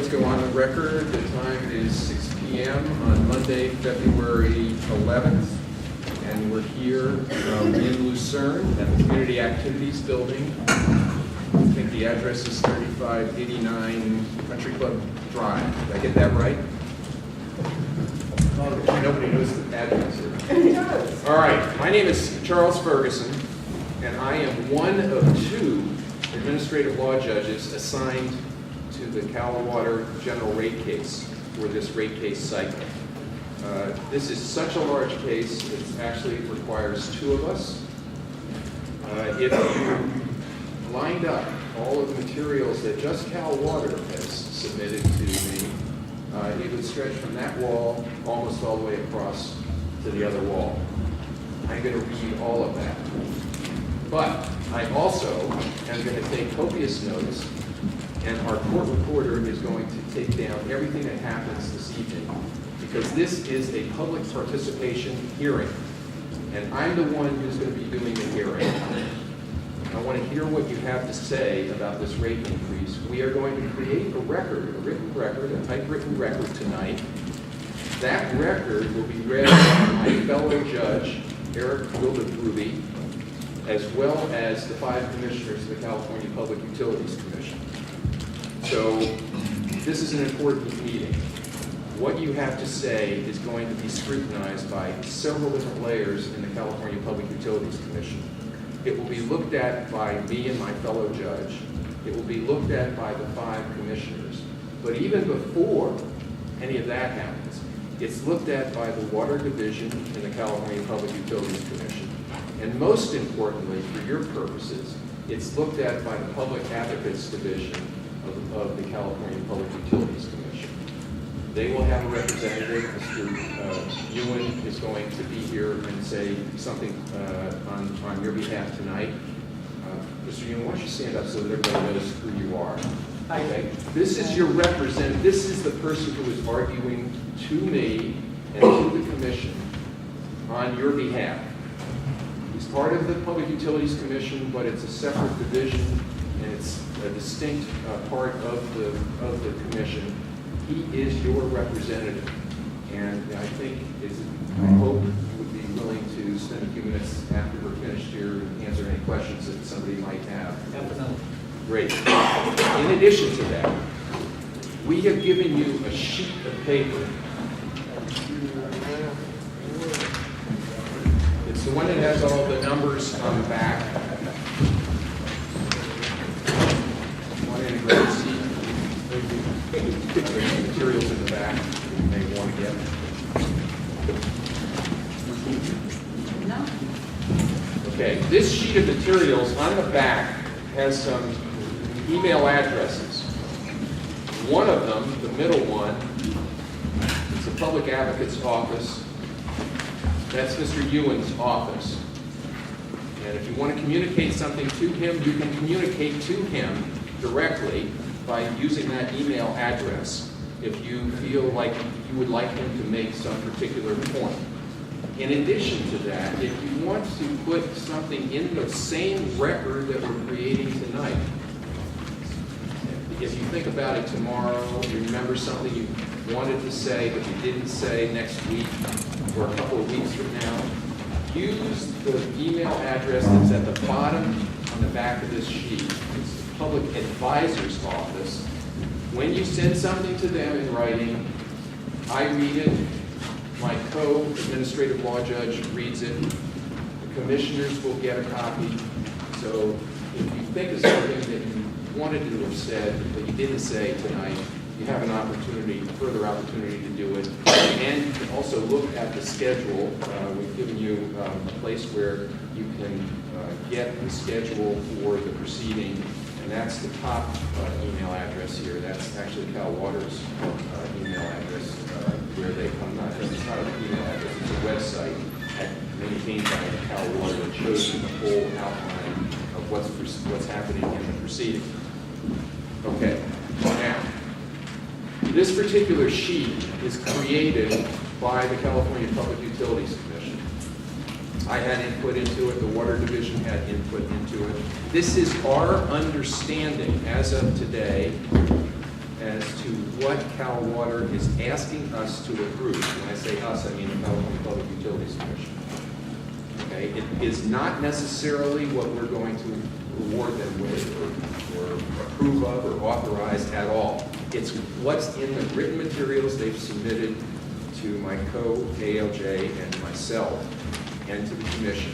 let's go on the record. The time is 6 p.m. on Monday, February 11th, and we're here in Lucerne at the Community Activities Building. I think the address is 3589 Country Club Drive. Did I get that right? Nobody knows the address here. All right, my name is Charles Ferguson, and I am one of two administrative law judges assigned to the Cal Water general rate case for this rate case cycle. This is such a large case, it actually requires two of us. If you lined up all of the materials that just Cal Water has submitted to me, it would stretch from that wall almost all the way across to the other wall. I'm going to read all of that. But I also am going to take copious notes, and our court reporter is going to take down everything that happens this evening, because this is a public participation hearing, and I'm the one who's going to be doing the hearing. I want to hear what you have to say about this rate increase. We are going to create a record, a written record, a typewritten record tonight. That record will be read by my fellow judge, Eric Wildebruby, as well as the 5 commissioners of the California Public Utilities Commission. So this is an important meeting. What you have to say is going to be scrutinized by several different layers in the California Public Utilities Commission. It will be looked at by me and my fellow judge. It will be looked at by the 5 commissioners. But even before any of that happens, it's looked at by the Water Division in the California Public Utilities Commission. And most importantly, for your purposes, it's looked at by the Public Advocates Division of the California Public Utilities Commission. They will have a representative. Mr. Ewan is going to be here and say something on your behalf tonight. Mr. Ewan, why don't you stand up so that everybody knows who you are? Okay. This is your representative. This is the person who is arguing to me and to the commission on your behalf. He's part of the Public Utilities Commission, but it's a separate division, and it's a distinct part of the commission. He is your representative, and I think I hope you would be willing to spend a few minutes after we're finished here and answer any questions that somebody might have. Definitely. Great. In addition to that, we have given you a sheet of paper. It's the one that has all the numbers on the back. One integrated sheet. Materials in the back you may want to get. No. Okay, this sheet of materials on the back has some email addresses. One of them, the middle one, is the Public Advocate's office. That's Mr. Ewan's office. And if you want to communicate something to him, you can communicate to him directly by using that email address if you feel like you would like him to make some particular point. In addition to that, if you want to put something in the same record that we're creating tonight, if you think about it tomorrow, you remember something you wanted to say but you didn't say next week or a couple of weeks from now, use the email address that's at the bottom on the back of this sheet. It's the Public Advisor's Office. When you send something to them in writing, I read it, my co-administrative law judge reads it, the commissioners will get a copy. So if you think of something that you wanted to have said but you didn't say tonight, you have an opportunity, further opportunity to do it. And you can also look at the schedule. We've given you a place where you can get the schedule for the proceeding, and that's the top email address here. That's actually Cal Water's email address where they come. It's not an email address, it's a website maintained by Cal Water that shows you the whole outline of what's happening in the proceeding. Okay, now, this particular sheet is created by the California Public Utilities Commission. I had input into it, the Water Division had input into it. This is our understanding as of today as to what Cal Water is asking us to approve. When I say us, I mean the California Public Utilities Commission. Okay, it is not necessarily what we're going to reward them with or approve of or authorize at all. It's what's in the written materials they've submitted to my co-ALJ and myself and to the commission.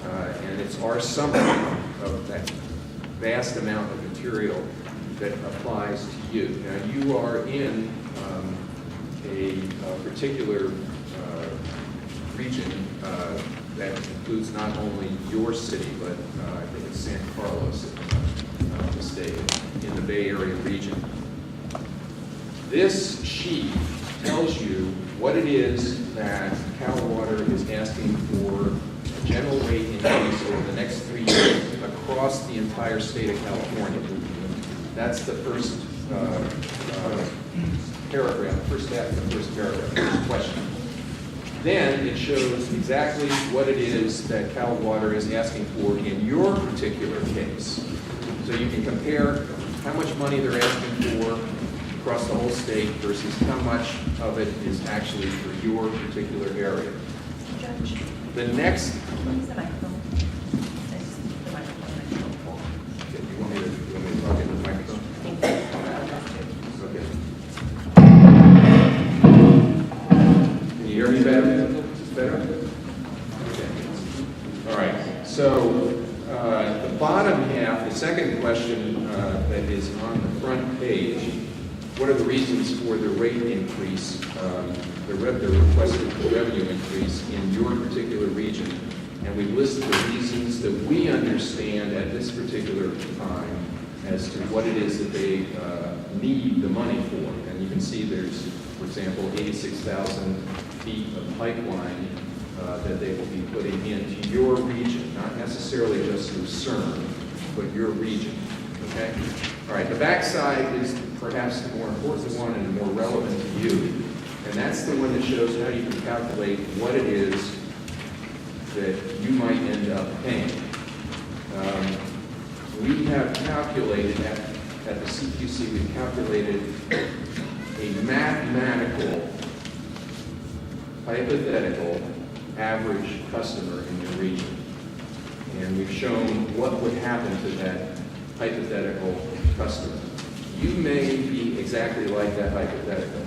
And it's our summary of that vast amount of material that applies to you. Now, you are in a particular region that includes not only your city, but I think it's San Carlos, if I'm not mistaken, in the Bay Area region. This sheet tells you what it is that Cal Water is asking for a general rate increase over the next 3 years across the entire state of California. That's the first paragraph, first paragraph, first question. Then it shows exactly what it is that Cal Water is asking for in your particular case. So you can compare how much money they're asking for across the whole state versus how much of it is actually for your particular area. Judge, The next, use the microphone. It's the microphone. okay, you want me to talk into the microphone? Thank you. Okay. Can you hear me better? Is this better? Okay. All right. So the bottom half, the second question that is on the front page, what are the reasons for the rate increase, the requested revenue increase in your particular region? And we list the reasons that we understand at this particular time as to what it is that they need the money for. And you can see there's, for example, 86,000 feet of pipeline that they will be putting into your region, not necessarily just through CERN, but your region. Okay? All right, the backside is perhaps the more important one and more relevant to you. And that's the one that shows how you can calculate what it is that you might end up paying. We have calculated, at the CPUC, we've calculated a mathematical, hypothetical, average customer in your region. And we've shown what would happen to that hypothetical customer. You may be exactly like that hypothetical,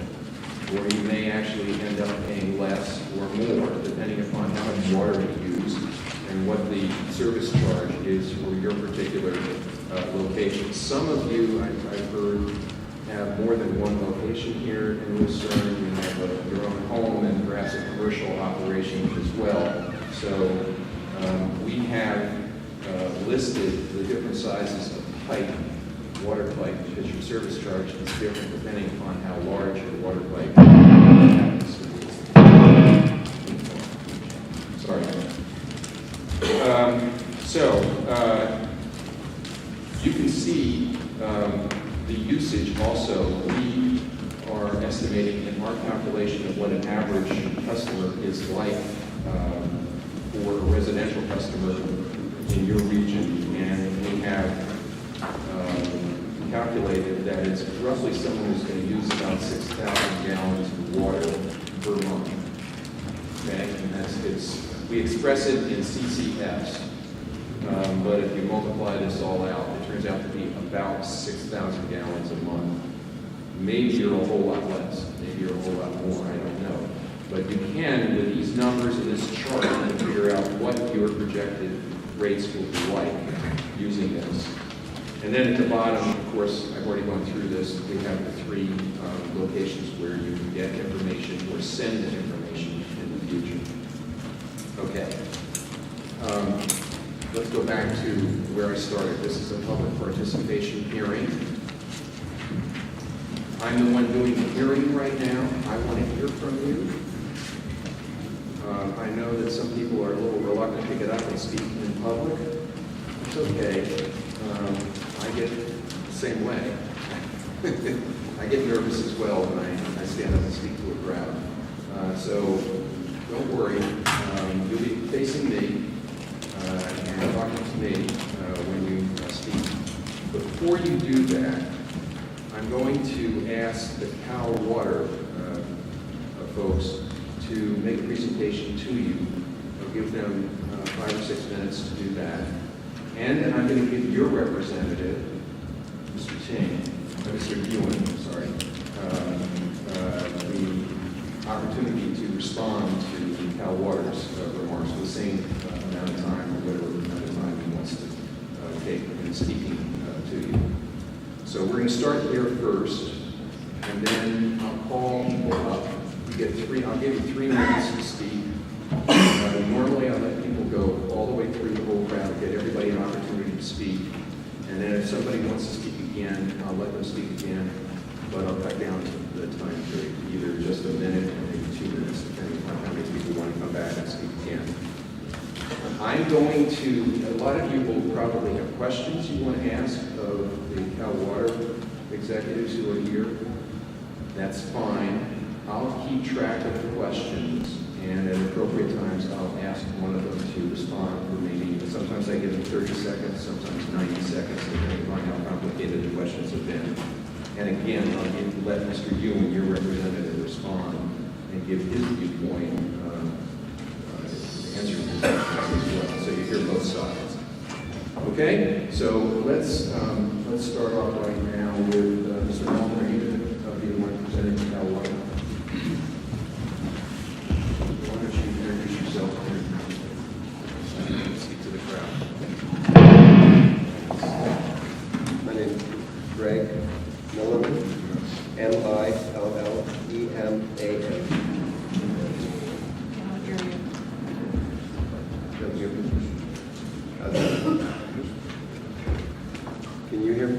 or you may actually end up paying less or more, depending upon how much water you use and what the service charge is for your particular location. Some of you, I've heard, have more than one location here in Lucerne. You have your own home and perhaps a commercial operation as well. So we have listed the different sizes of pipe, water pipe, because your service charge is different depending upon how large your water pipe happens to be. Sorry. You can see the usage also. We are estimating in our calculation of what an average customer is like for a residential customer in your region, and we have calculated that it's roughly someone who's going to use about 6,000 gallons of water per month. Okay, and we express it in CCFs, but if you multiply this all out, it turns out to be about 6,000 gallons a month. Maybe you're a whole lot less, maybe you're a whole lot more, I don't know. But you can, with these numbers in this chart, figure out what your projected rates will be like using this. And then at the bottom, of course, I've already gone through this, we have the three locations where you can get information or send information in the future. Okay. Let's go back to where I started. This is a public participation hearing. I'm the one doing the hearing right now. I want to hear from you. I know that some people are a little reluctant to get up and speak in public. It's okay. I get the same way. I get nervous as well when I stand up and speak to a crowd. So don't worry. You'll be facing me and talking to me when you speak. Before you do that, I'm I'm going to ask the Cal Water folks to make a presentation to you. I'll give them 5 or 6 minutes to do that. And then I'm going to give your representative, Mr. Ewing, the opportunity to respond to Cal Water's remarks for the same amount of time, or whatever amount of time he wants to take in speaking to you. So we're going to start there first, and then I'll call people up. I'll give you 3 minutes to speak. Normally I'll let people go all the way through the whole crowd, get everybody an opportunity to speak. And then if somebody wants to speak again, I'll let them speak again, but I'll cut down the time period, either just a minute or maybe 2 minutes, depending on how many people want to come back and speak again. I'm going to, a lot of you will probably have questions you want to ask of the Cal Water executives who are here. That's fine. I'll keep track of the questions, and at appropriate times, I'll ask one of them to respond for maybe, sometimes I give them 30 seconds, sometimes 90 seconds, depending on how complicated the questions have been. And again, I'll let Mr. Ewing, your representative, respond and give his viewpoint, answer your questions as well, so you hear both sides. Okay, so let's start off right now with Mr. Melvin. Are you going to be the one presenting the Cal Water? Why don't you introduce yourself and speak to the crowd? My name is Greg Milliman, Millelleman. Can you hear me?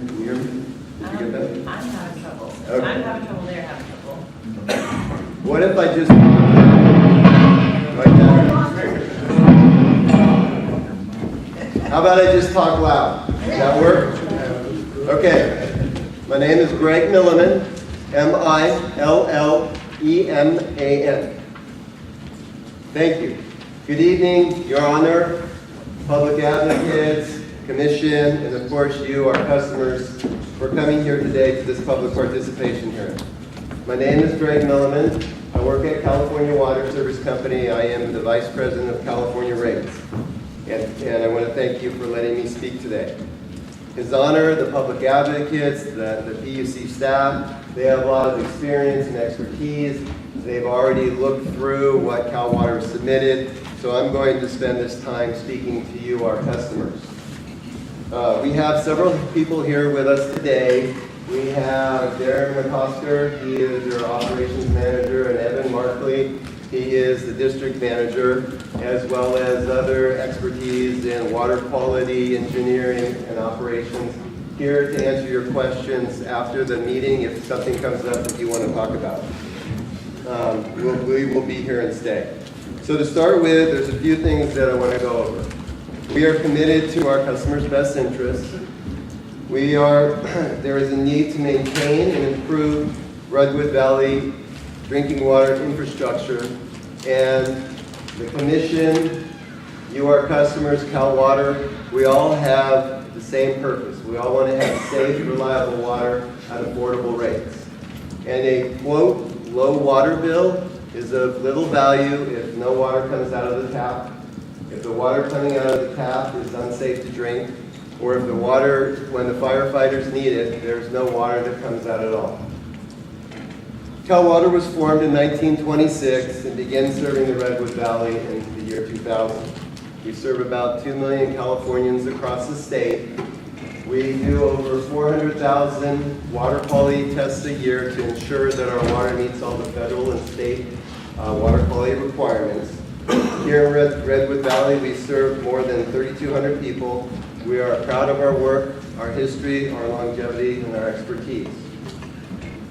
Did you get that? I'm having trouble. Okay. I'm having trouble, they're having trouble. What if I just like that? How about I just talk loud? Does that work? Okay. My name is Greg Milliman, Millelleman. Thank you. Good evening, Your Honor, public advocates, commission, and of course you, our customers, for coming here today to this public participation hearing. My name is Greg Milliman. I work at California Water Service Company. I am the Vice President of California Rates. And I want to thank you for letting me speak today. His Honor, the public advocates, the PUC staff, they have a lot of experience and expertise. They've already looked through what Cal Water submitted, so I'm going to spend this time speaking to you, our customers. We have several people here with us today. We have Darren McCosker, he is your operations manager, and Evan Markley, he is the district manager, as well as other expertise in water quality, engineering, and operations, here to answer your questions after the meeting if something comes up that you want to talk about. We will be here and stay. So to start with, there's a few things that I want to go over. We are committed to our customers' best interests. There is a need to maintain and improve Redwood Valley drinking water infrastructure, and the commission, you, our customers, Cal Water, we all have the same purpose. We all want to have safe, reliable water at affordable rates. And a, quote, low water bill is of little value if no water comes out of the tap, if the water coming out of the tap is unsafe to drink, or if the water, when the firefighters need it, there's no water that comes out at all. Cal Water was formed in 1926 and began serving the Redwood Valley in the year 2000. We serve about 2 million Californians across the state. We do over 400,000 water quality tests a year to ensure that our water meets all the federal and state water quality requirements. Here in Redwood Valley, we serve more than 3,200 people. We are proud of our work, our history, our longevity, and our expertise.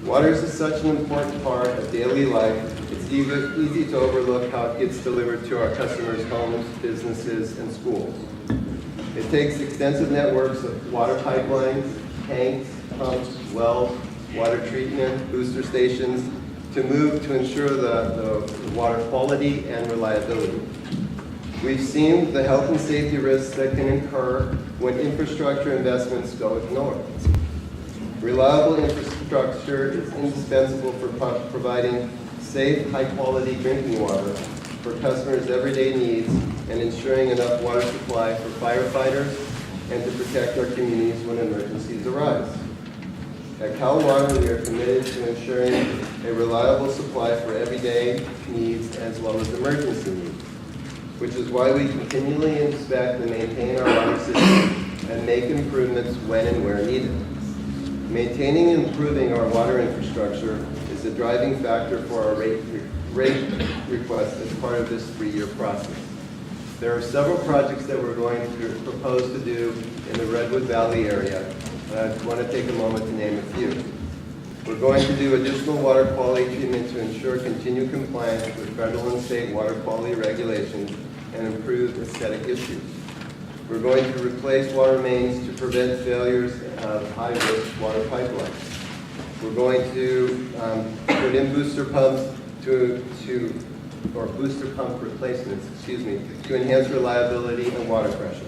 Water is such an important part of daily life. It's easy to overlook how it gets delivered to our customers' homes, businesses, and schools. It takes extensive networks of water pipelines, tanks, pumps, wells, water treatment, booster stations to move to ensure the water quality and reliability. We've seen the health and safety risks that can occur when infrastructure investments go ignored. Reliable infrastructure is indispensable for providing safe, high-quality drinking water for customers' everyday needs and ensuring enough water supply for firefighters and to protect our communities when emergencies arise. At Cal Water, we are committed to ensuring a reliable supply for everyday needs as well as emergency needs, which is why we continually inspect and maintain our water system and make improvements when and where needed. Maintaining and improving our water infrastructure is the driving factor for our rate request as part of this 3-year process. There are several projects that we're going to propose to do in the Redwood Valley area, and I want to take a moment to name a few. We're going to do additional water quality treatment to ensure continued compliance with federal and state water quality regulations and improve aesthetic issues. We're going to replace water mains to prevent failures of high-risk water pipelines. We're going to put in booster pumps or booster pump replacements, to enhance reliability and water pressure.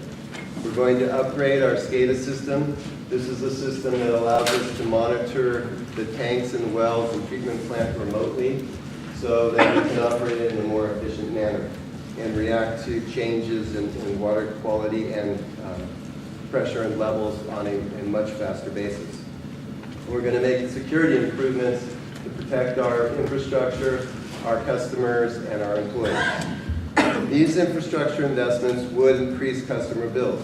We're going to upgrade our SCADA system. This is a system that allows us to monitor the tanks and wells and treatment plant remotely so that we can operate it in a more efficient manner and react to changes in water quality and pressure and levels on a much faster basis. We're going to make security improvements to protect our infrastructure, our customers, and our employees. These infrastructure investments would increase customer bills.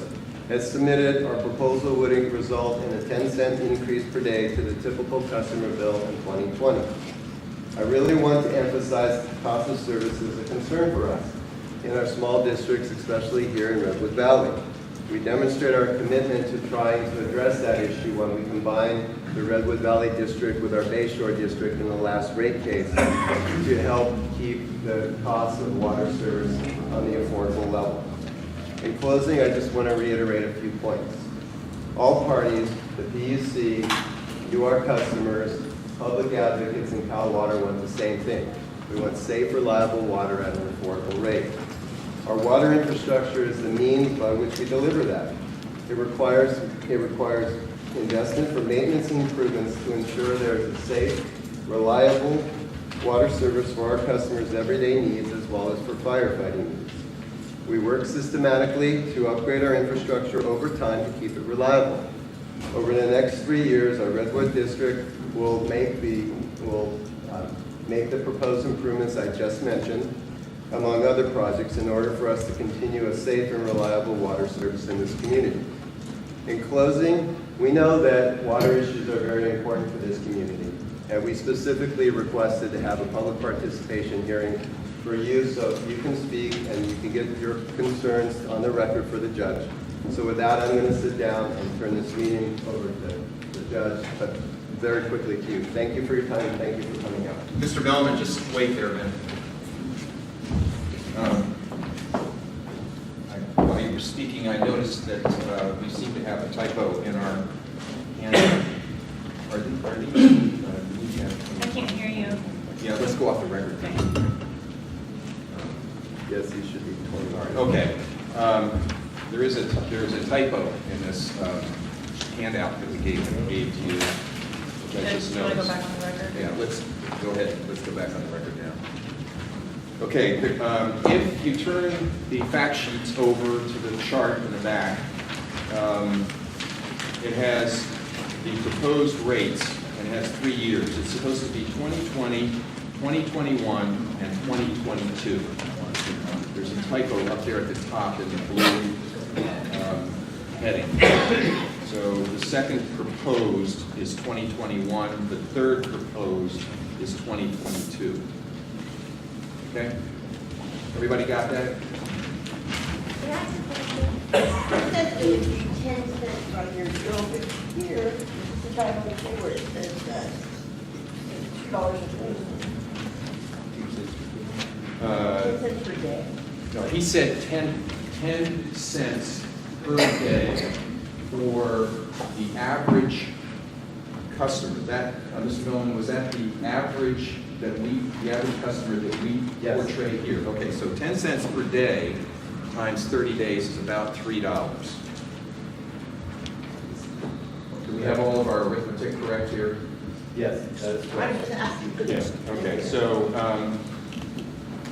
As submitted, our proposal would result in a 10-cent increase per day to the typical customer bill in 2020. I really want to emphasize that the cost of service is a concern for us in our small districts, especially here in Redwood Valley. We demonstrate our commitment to trying to address that issue when we combine the Redwood Valley District with our Bayshore District in the last rate case to help keep the cost of water service on the affordable level. In closing, I just want to reiterate a few points. All parties, the PUC, you, our customers, public advocates, and Cal Water want the same thing. We want safe, reliable water at an affordable rate. Our water infrastructure is the means by which we deliver that. It requires investment for maintenance and improvements to ensure there is a safe, reliable water service for our customers' everyday needs as well as for firefighting needs. We work systematically to upgrade our infrastructure over time to keep it reliable. Over the next 3 years, our Redwood District will make the proposed improvements I just mentioned, among other projects, in order for us to continue a safe and reliable water service in this community. In closing, we know that water issues are very important for this community, and we specifically requested to have a public participation hearing for you so you can speak and you can get your concerns on the record for the judge. So with that, I'm going to sit down and turn this meeting over to the judge, but very quickly to you. Thank you for your time and thank you for coming out. Mr. Bellman, just wait there a minute. While you were speaking, I noticed that we seem to have a typo in our handout. Are these? I can't hear you. Yeah, let's go off the record. Yes, you should be 20. All right. Okay. There is a typo in this handout that we gave to you, which I just Do you want to go noticed. back on the record? Yeah, let's go ahead. Let's go back on the record now. Okay, if you turn the fact sheets over to the chart in the back, it has the proposed rates, and it has 3 years. It's supposed to be 2020, 2021, and 2022. There's a typo up there at the top in the blue heading. So the second proposed is 2021, the third proposed is 2022. Okay? Everybody got that? Can I ask a question? It says that if you 10 cents on your bill this year, this is right on the where it says $2.20. 10 cents per day. No, he said 10 cents per day for the average customer. That, Mr. Billman, was that the average customer that we Yes. portray here? Okay, so 10 cents per day times 30 days is about $3. we have all of our arithmetic correct here? Yes, that is I correct. was just asking for Yes. this. Okay, so,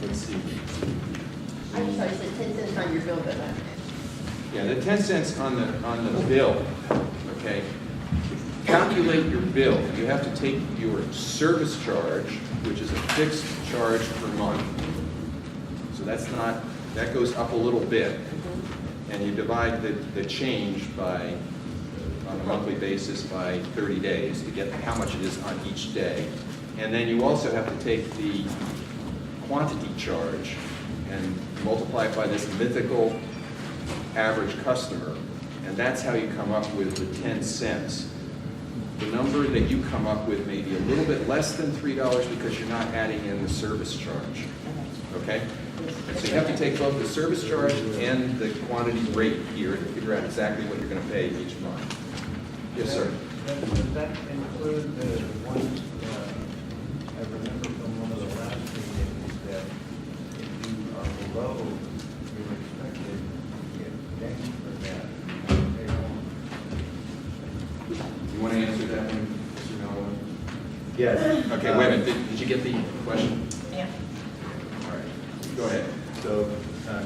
let's see. I'm sorry, you said 10 cents on your bill, but Yeah, the 10 cents on the bill, okay? Calculate your bill. You have to take your service charge, which is a fixed charge per month. So that goes up a little bit. And you divide the change by, on a monthly basis by 30 days to get how much it is on each day. And then you also have to take the quantity charge and multiply it by this mythical average customer, and that's how you come up with the 10 cents. The number that you come up with may be a little bit less than $3 because you're not adding in the service charge, okay? And so you have to take both the service charge and the quantity rate here to figure out exactly what you're going to pay each month. Yes, sir. Does that include the one, I remember from one of the last meetings that if you are below your expected, you get dinged for that payroll? You want to answer that one, Mr. Melvin? Yes. Okay, wait a minute. Did you get the question? Yeah. All right. Go ahead. So,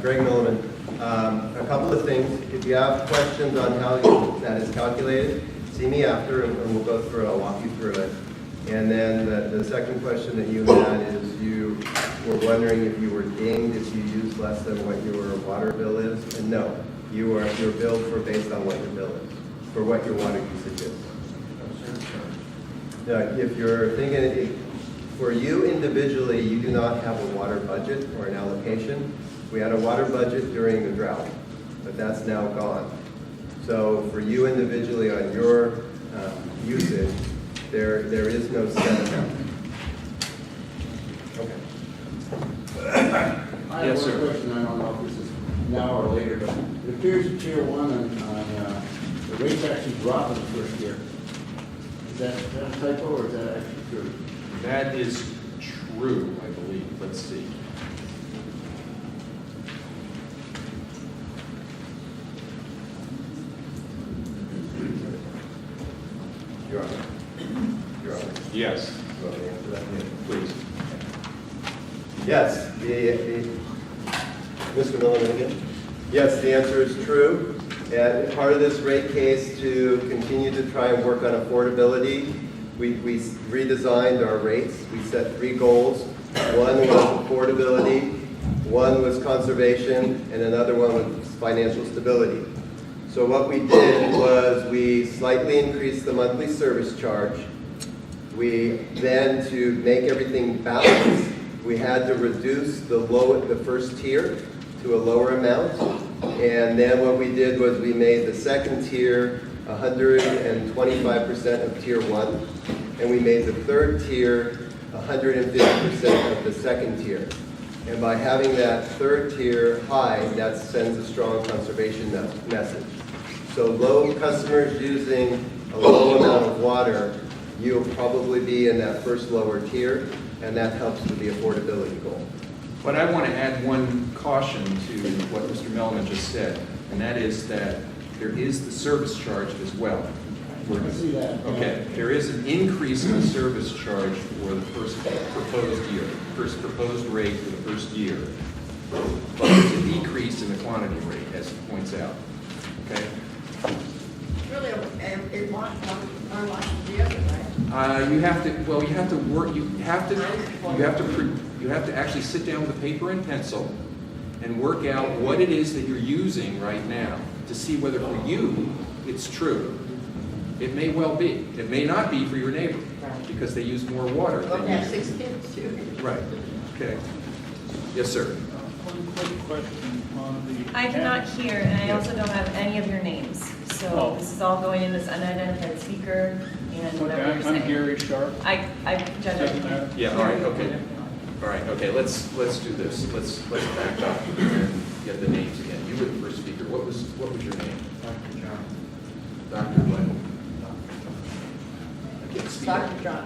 Greg Milliman, a couple of things. If you have questions on how that is calculated, see me after and we'll go through it. I'll walk you through it. And then the second question that you had is you were wondering if you were dinged if you use less than what your water bill is. And no, you're billed for based on what your bill is, for what your water usage is. If you're thinking, for you individually, you do not have a water budget or an allocation. We had a water budget during the drought, but that's now gone. So for you individually on your usage, there is no set amount. Okay. I Yes, have sir. one question, I don't know if this is now or later, but it appears that tier one on the rates actually drop in the first year. Is that a typo or is that actually true? That is true, I believe. Let's see. Your Honor. Your Honor. Yes, You want me to answer that? please. Yes, Mr. Milliman again? Yes, the answer is true. And part of this rate case to continue to try and work on affordability, we redesigned our rates. We set 3 goals. One was affordability, one was conservation, and another one was financial stability. So what we did was we slightly increased the monthly service charge. We then, to make everything balanced, we had to reduce the first tier to a lower amount. And then what we did was we made the second tier 125% of tier 1. And we made the third tier 150% of the second tier. And by having that third tier high, that sends a strong conservation message. So low customers using a low amount of water, you'll probably be in that first lower tier, and that helps with the affordability goal. But I want to add one caution to what Mr. Melman just said, and that is that there is the service charge as well. I see that. Okay, there is an increase in the service charge for the first proposed year, first proposed rate for the first year. But there's a decrease in the quantity rate, as he points out. Okay? really, it wants one like the other, right? You have to, well, you have to work, you have to actually sit down with a paper and pencil and work out what it is that you're using right now to see whether for you it's true. It may well be. It may not be for your neighbor because they use more water Well, than they have you. 6 kids too. Right. Okay. Yes, sir. One quick question on the. I cannot hear, and I also don't have any of your names. So Oh. this is all going in this unidentified speaker and whatever you're Okay, saying. I'm Gary Sharp. I judge Doesn't matter. everything. Yeah, all right, okay. All right, okay, let's do this. Let's back up and get the names again. You were the first speaker. What was your name? Dr. John. Dr. what? I can't speak. Dr. John.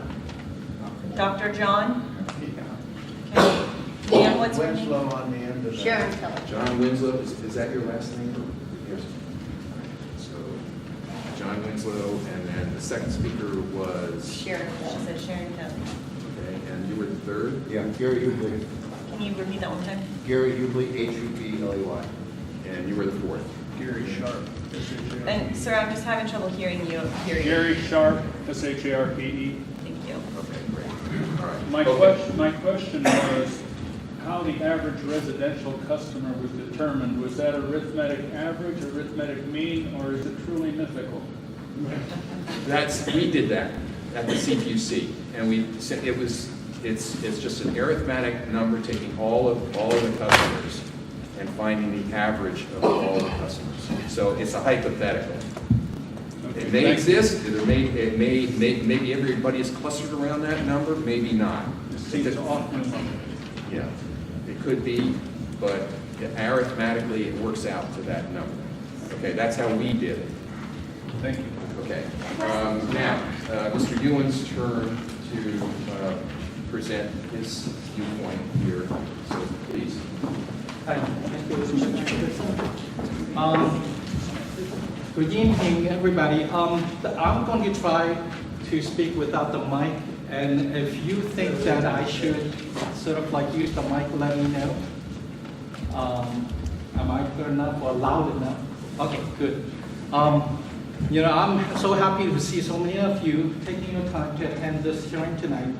Dr. John? Yeah. Okay. Dan, what's your name? Winslow on the end of that. Sharon Keller. John Winslow, is that your last name? Yes. So, John Winslow, and then the second speaker was, Sharon, she said Sharon Kelly. okay, and you were the third, Yeah, Gary Hubley. Can you repeat that one time? Gary Hubley, Hubley. and you were the fourth. Gary Sharp, S-H-A-R-P. And sir, I'm just having trouble hearing you. Gary Sharp, S-H-A-R-P-E. Thank you. Okay, great. All right. My Okay. question was how the average residential customer was determined. Was that arithmetic average, arithmetic mean, or is it truly mythical? We did that at the CPUC, and we said it's just an arithmetic number, taking all of the customers and finding the average of all the customers. So it's a hypothetical. It may Thank you. exist, maybe everybody is clustered around that number, maybe not. It seems often low. Yeah, it could be, but arithmetically it works out to that number. Okay, that's how we did it. Thank you. Okay, now, Mr. Ewan's turn to present his viewpoint here, so please. Hi, thank you, Mr. Chairperson. Good evening, everybody. I'm going to try to speak without the mic, and if you think that I should sort of like use the mic, let me know. Am I good enough or loud enough? Okay, good. You know, I'm so happy to see so many of you taking your time to attend this hearing tonight.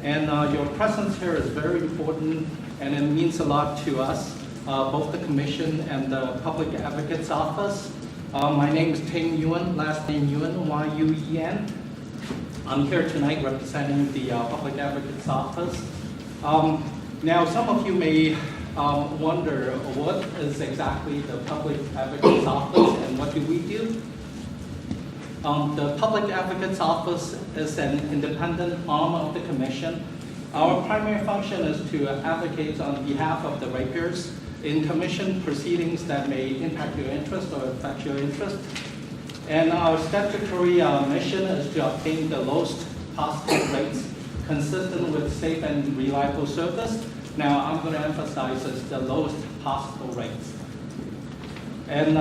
And your presence here is very important, and it means a lot to us, both the Commission and the Public Advocate's Office. My name is Ting Yuan, last name Yuan, Y-U-E-N. I'm here tonight representing the Public Advocate's Office. Now, some of you may wonder what is exactly the Public Advocate's Office and what do we do? The Public Advocate's Office is an independent arm of the Commission. Our primary function is to advocate on behalf of the ratepayers in Commission proceedings that may impact your interest or affect your interest. And our statutory mission is to obtain the lowest possible rates consistent with safe and reliable service. Now, I'm going to emphasize is the lowest possible rates. And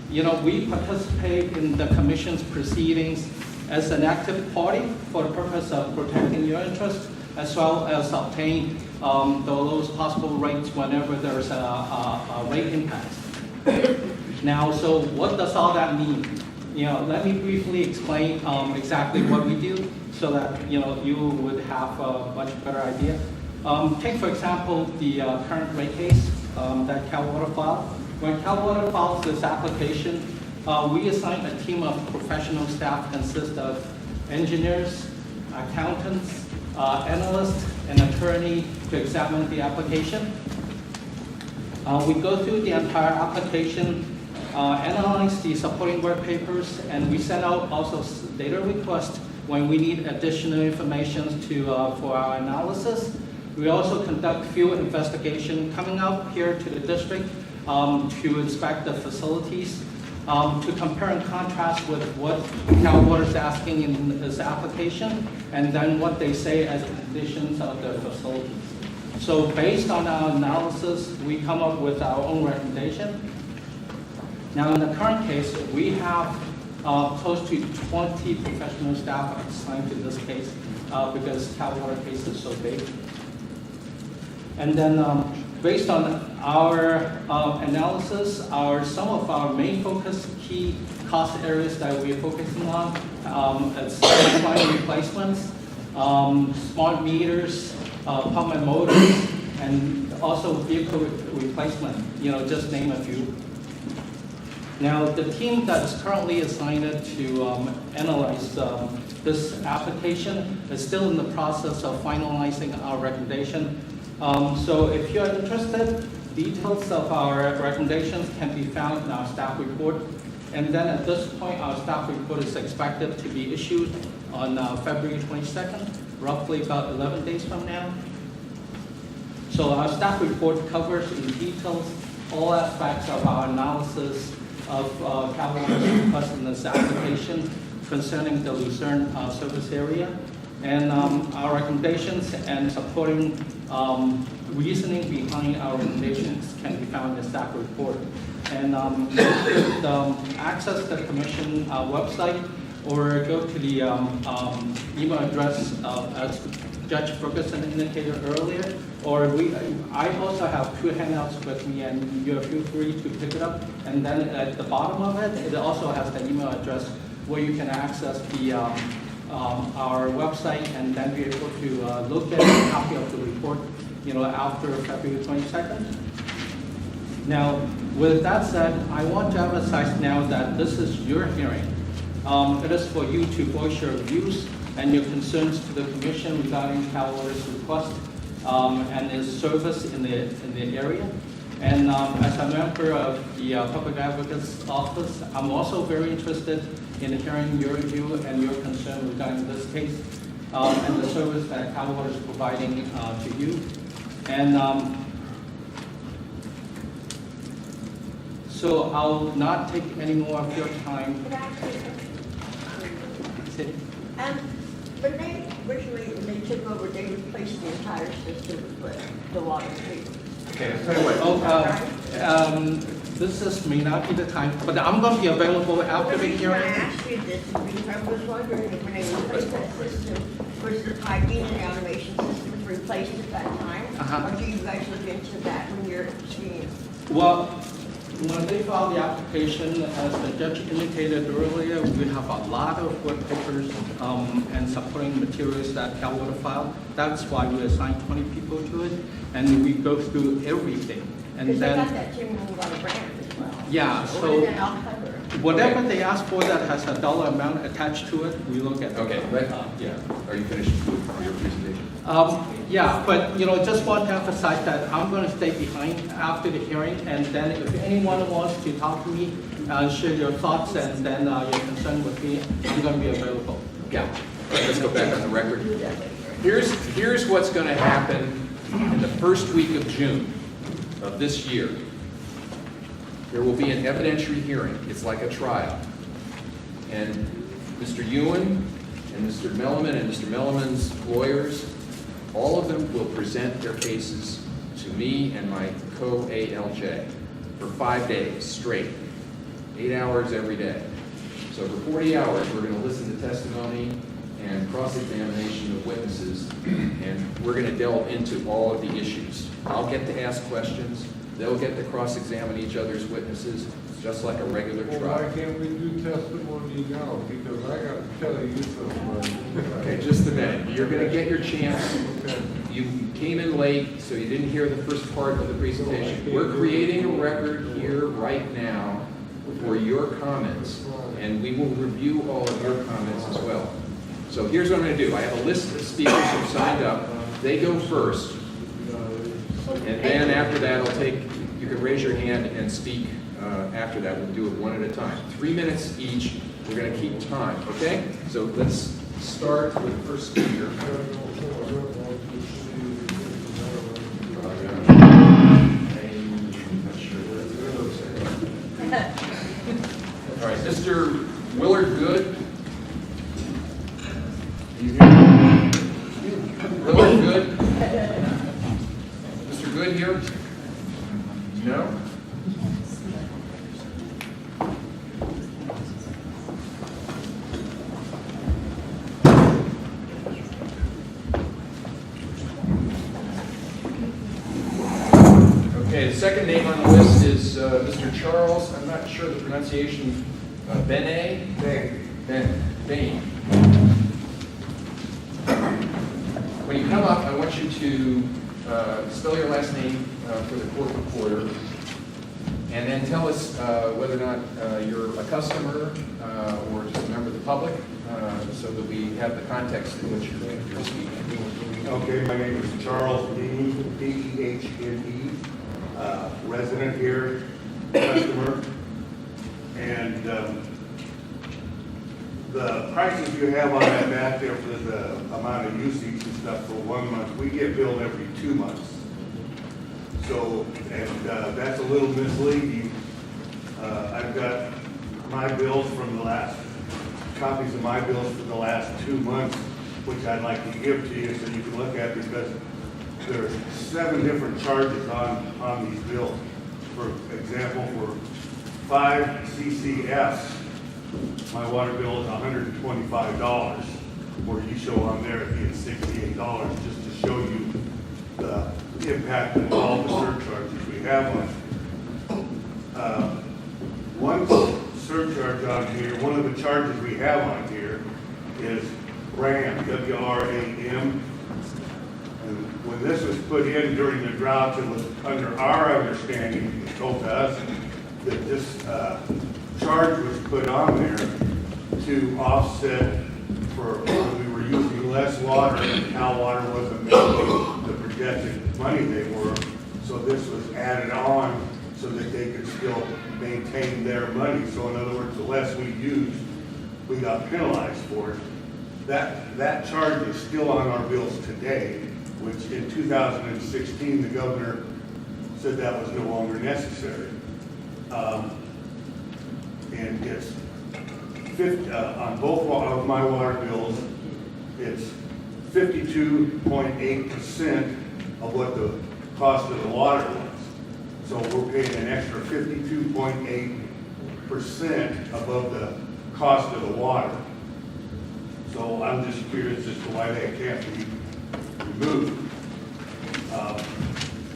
you know, we participate in the Commission's proceedings as an active party for the purpose of protecting your interest, as well as obtain the lowest possible rates whenever there's a rate impact. Now, so what does all that mean? You know, let me briefly explain exactly what we do so that, you know, you would have a much better idea. Take, for example, the current rate case that Cal Water filed. When Cal Water files this application, we assign a team of professional staff consist of engineers, accountants, analysts, and attorney to examine the application. We go through the entire application, analyze the supporting work papers, and we send out also data requests when we need additional information for our analysis. We also conduct field investigation coming out here to the district to inspect the facilities, to compare and contrast with what Cal Water is asking in this application, and then what they say as conditions of the facilities. So based on our analysis, we come up with our own recommendation. Now in the current case, we have close to 20 professional staff assigned to this case because Cal Water case is so big. And then based on our analysis, some of our main focus key cost areas that we're focusing on is line replacements, smart meters, pump and motors, and also vehicle replacement, you know, just name a few. Now, the team that is currently assigned to analyze this application is still in the process of finalizing our recommendation. So if you're interested, details of our recommendations can be found in our staff report. And then at this point, our staff report is expected to be issued on February 22nd, roughly about 11 days from now. So our staff report covers in details all aspects of our analysis of Cal Water's request in this application concerning the Lucerne service area. And our recommendations and supporting reasoning behind our recommendations can be found in the staff report. and you could access the commission website or go to the email address as Judge Ferguson indicated earlier, or I also have 2 handouts with me, and you feel free to pick it up. And then at the bottom of it, it also has the email address where you can access the our website and then be able to look at a copy of the report, after February 22nd. Now, with that said, I want to emphasize now that this is your hearing. It is for you to voice your views and your concerns to the commission regarding Cal Water's request and its service in the area. And as a member of the Public Advocate's Office, I'm also very interested in hearing your view and your concern regarding this case and the service that Cal Water is providing to you. And so I'll not take any more of your time. Could I ask you a question? When they took over, they replaced the entire system with the water treatment. Okay, tell you what. This may not be the time, but I'm going to be available after the hearing. I asked you this because I was wondering if when they replaced that system, was the piping and automation systems replaced at that time? Or do you guys look into that when you're seeing? Well, when they filed the application, as the judge indicated earlier, we have a lot of web papers and supporting materials that Cal Water filed. That's why we assigned 20 people to it, and we go through everything. And Because then, they got that Jim Move grant as well. yeah, What so did that all cover? whatever they ask for that has a dollar amount attached to it, we look at it. Okay, yeah. Are you finished with your presentation? Yeah, but just want to emphasize that I'm going to stay behind after the hearing, and then if anyone wants to talk to me, share your thoughts and then your concern with me, I'm going to be available. Yeah. All right, let's go back on the record. Here's what's going to happen in the first week of June of this year. There will be an evidentiary hearing. It's like a trial. And Mr. Ewan and Mr. Melliman and Mr. Melliman's lawyers, all of them will present their cases to me and my co-ALJ for 5 days straight, 8 hours every day. So for 40 hours, we're going to listen to testimony and cross-examination of witnesses, and we're going to delve into all of the issues. I'll get to ask questions. They'll get to cross-examine each other's witnesses, just like a regular Well, trial. why can't we do testimony now? Because I got to tell you something. Okay, just a minute. You're going to get your chance. Okay. You came in late, so you didn't hear the first part of the presentation. We're creating a record here right now for your comments, and we will review all of your comments as well. So here's what I'm going to do. I have a list of speakers who signed up. They go first, and then after that, you can raise your hand and speak after that. We'll do it one at a time. 3 minutes each. We're going to keep time, okay? So let's start with the first speaker. All right, Mr. Willard Good. Willard Good. Mr. Good here? No? Okay, the second name on the list is Mr. Charles, I'm not sure the pronunciation, Bain. When you come up, I want you to spell your last name for the court reporter, and then tell us whether or not you're a customer or just a member of the public, so that we have the context in which you're speaking. Okay, my name is Charles Dehne, D-E-H-N-E, resident here, customer, and the prices you have on that map there for the amount of usage and stuff for 1 month, we get billed every 2 months. So, and that's a little misleading. I've got my bills from the last, copies of my bills for the last 2 months, which I'd like to give to you so you can look at, because there's 7 different charges on these bills. for example, for 5 CCFs, my water bill is $125, where you show on there it being $68, just to show you the impact of all the surcharges we have on it. One surcharge on here, one of the charges we have on here is RAM, W-R-A-M. And when this was put in during the drought, it was under our understanding, it was told to us, that this charge was put on there to offset for when we were using less water and Cal Water wasn't making the projected money they were. So this was added on so that they could still maintain their money. So in other words, the less we used, we got penalized for it. That charge is still on our bills today, which in 2016, the governor said that was no longer necessary. And it's 50, on both of my water bills, it's 52.8% of what the cost of the water was. So we're paying an extra 52.8% above the cost of the water. So I'm just curious as to why that can't be removed.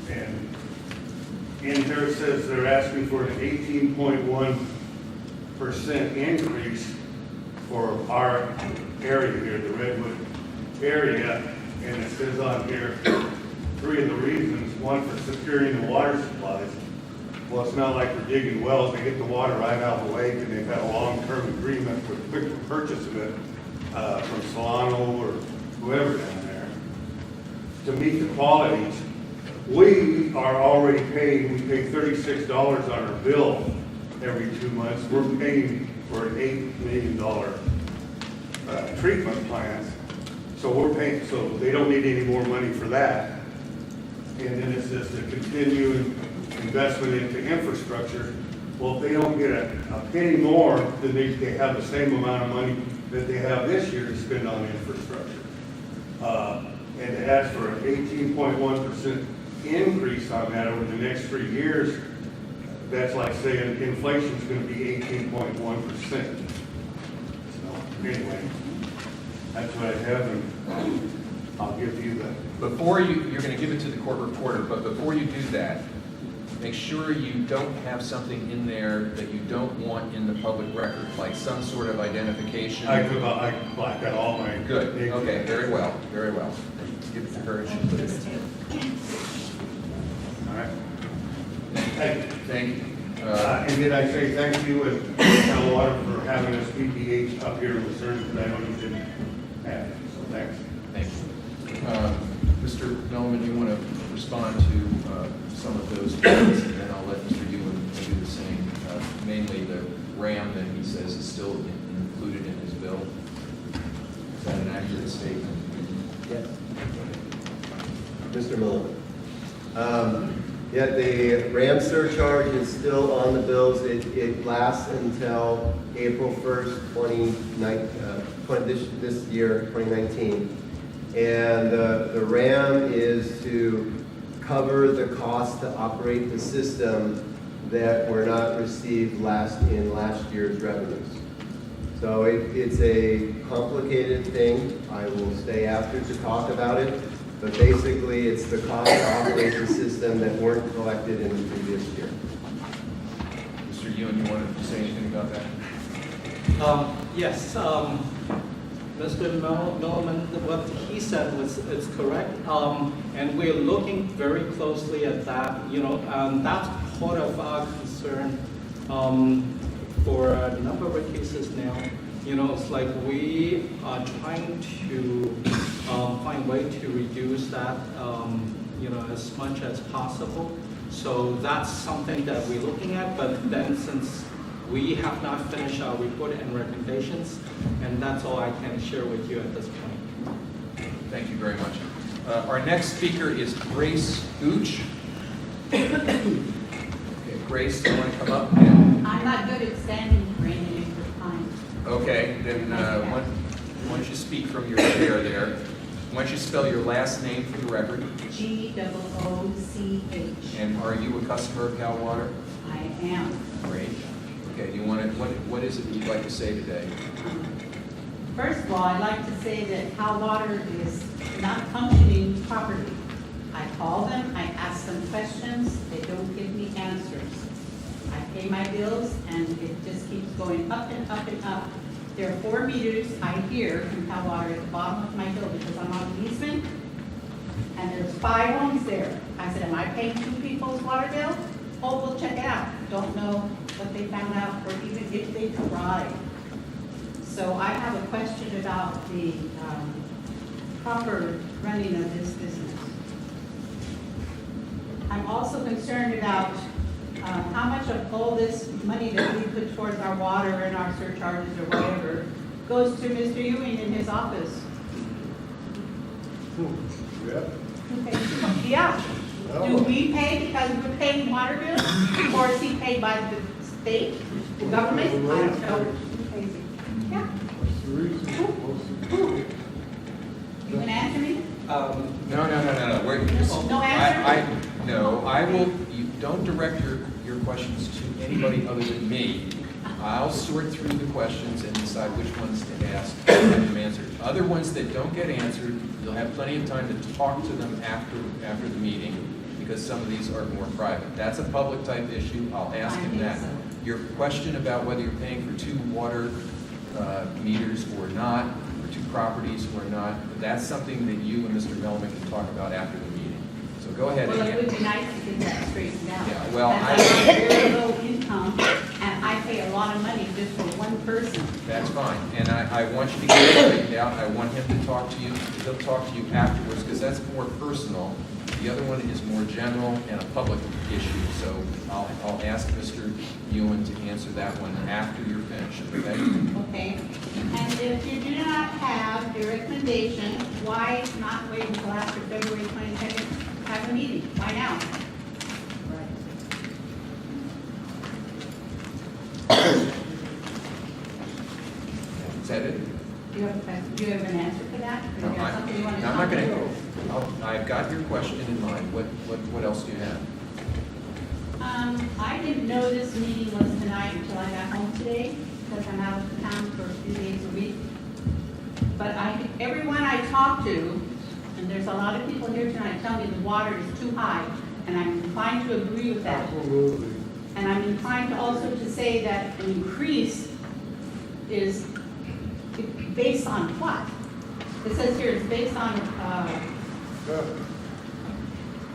And in here it says they're asking for an 18.1% increase for our area here, the Redwood area. And it says on here, 3 of the reasons: one, for securing the water supplies. Well, it's not like we're digging wells, they get the water right out of the lake, and they've got a long-term agreement for quick purchase of it from Solano or whoever down there to meet the qualities. We are already paying, we pay $36 on our bill every 2 months. We're paying for an $8 million treatment plant. So we're paying, so they don't need any more money for that. And then it says to continue investment into infrastructure. Well, if they don't get a penny more, then they have the same amount of money that they have this year to spend on infrastructure. And it asks for an 18.1% increase on that over the next 3 years. That's like saying inflation's going to be 18.1%. So anyway, that's what I have, and I'll give you the. Before you're going to give it to the court reporter, but before you do that, make sure you don't have something in there that you don't want in the public record, like some sort of identification. I blacked out all my. Good, okay, very well, very well. Give it to her and she'll put it in. All right. Thank you. Thank you. And did I say thank you and Cal Water for having us PPH up here in Lucerne, because I know you didn't have it, so thanks. Thank you. Mr. Melman, you want to respond to some of those points, and then I'll let Mr. Ewan do the same. Mainly the RAM that he says is still included in his bill. Is that an accurate statement? Yes. Mr. Miller. Yeah, the RAM surcharge is still on the bills. It lasts until April 1st, this year, 2019. And the RAM is to cover the cost to operate the system that were not received in last year's revenues. So it's a complicated thing. I will stay after to talk about it, but basically it's the cost to operate the system that weren't collected in the previous year. Mr. Ewan, you want to say anything about that? Yes, Mr. Melman, what he said is correct, and we're looking very closely at that. That's part of our concern for a number of cases now. It's like we are trying to find a way to reduce that, as much as possible. So that's something that we're looking at. But then, since we have not finished our report and recommendations, and that's all I can share with you at this point. Thank you very much. Our next speaker is Grace Gooch. Okay, Grace, you want to come up? I'm not good at standing for any length of time. Okay, then why don't you speak from your chair there? Why don't you spell your last name for the record? Gooch. And are you a customer of Cal Water? I am. Great. Okay, you want to, what is it that you'd like to say today? First of all, I'd like to say that Cal Water is not functioning properly. I call them, I ask them questions, they don't give me answers. I pay my bills and it just keeps going up and up and up. There are 4 meters I hear from Cal Water at the bottom of my hill because I'm on an easement. And there's 5 homes there. I said, am I paying 2 people's water bill? Oh, we'll check it out. Don't know what they found out or even if they tried. So I have a question about the proper running of this business. I'm also concerned about how much of all this money that we put towards our water and our surcharges or whatever goes to Mr. Ewing in his office. Yeah. Yeah. Do we pay because we're paying water bills? Or is he paid by the state, the government? I don't know. Who pays it? Yeah. That's the reason. Who? You can answer me? No. We're, No answer? No, I will, you don't direct your questions to anybody other than me. I'll sort through the questions and decide which ones to ask and have them answered. Other ones that don't get answered, you'll have plenty of time to talk to them after the meeting, because some of these are more private. That's a public type issue. I'll ask him that. Your question about whether you're paying for 2 water meters or not, or 2 properties or not, that's something that you and Mr. Melman can talk about after the meeting. So go ahead. Well, and it would be nice to get that straightened out. Yeah, well, That's I- very low income, and I pay a lot of money just for one person. That's fine, and I want you to get it straightened out. I want him to talk to you. He'll talk to you afterwards, because that's more personal. The other one is more general and a public issue, so I'll ask Mr. Ewan to answer that one after you're finished, okay? Okay, and if you do not have a recommendation, why not wait until after February 22nd, have a meeting? Why now? Is that it? Do you have an answer for that? Or No, is there something you want to I'm not talk going about? to, I've got your question in mind. What else do you have? I didn't know this meeting was tonight until I got home today, because I'm out of town for a few days a week. But everyone I talk to, and there's a lot of people here tonight, tell me the water is too high, and I'm inclined to agree with that. Absolutely. And I'm inclined also to say that an increase is based on what? It says here it's based on,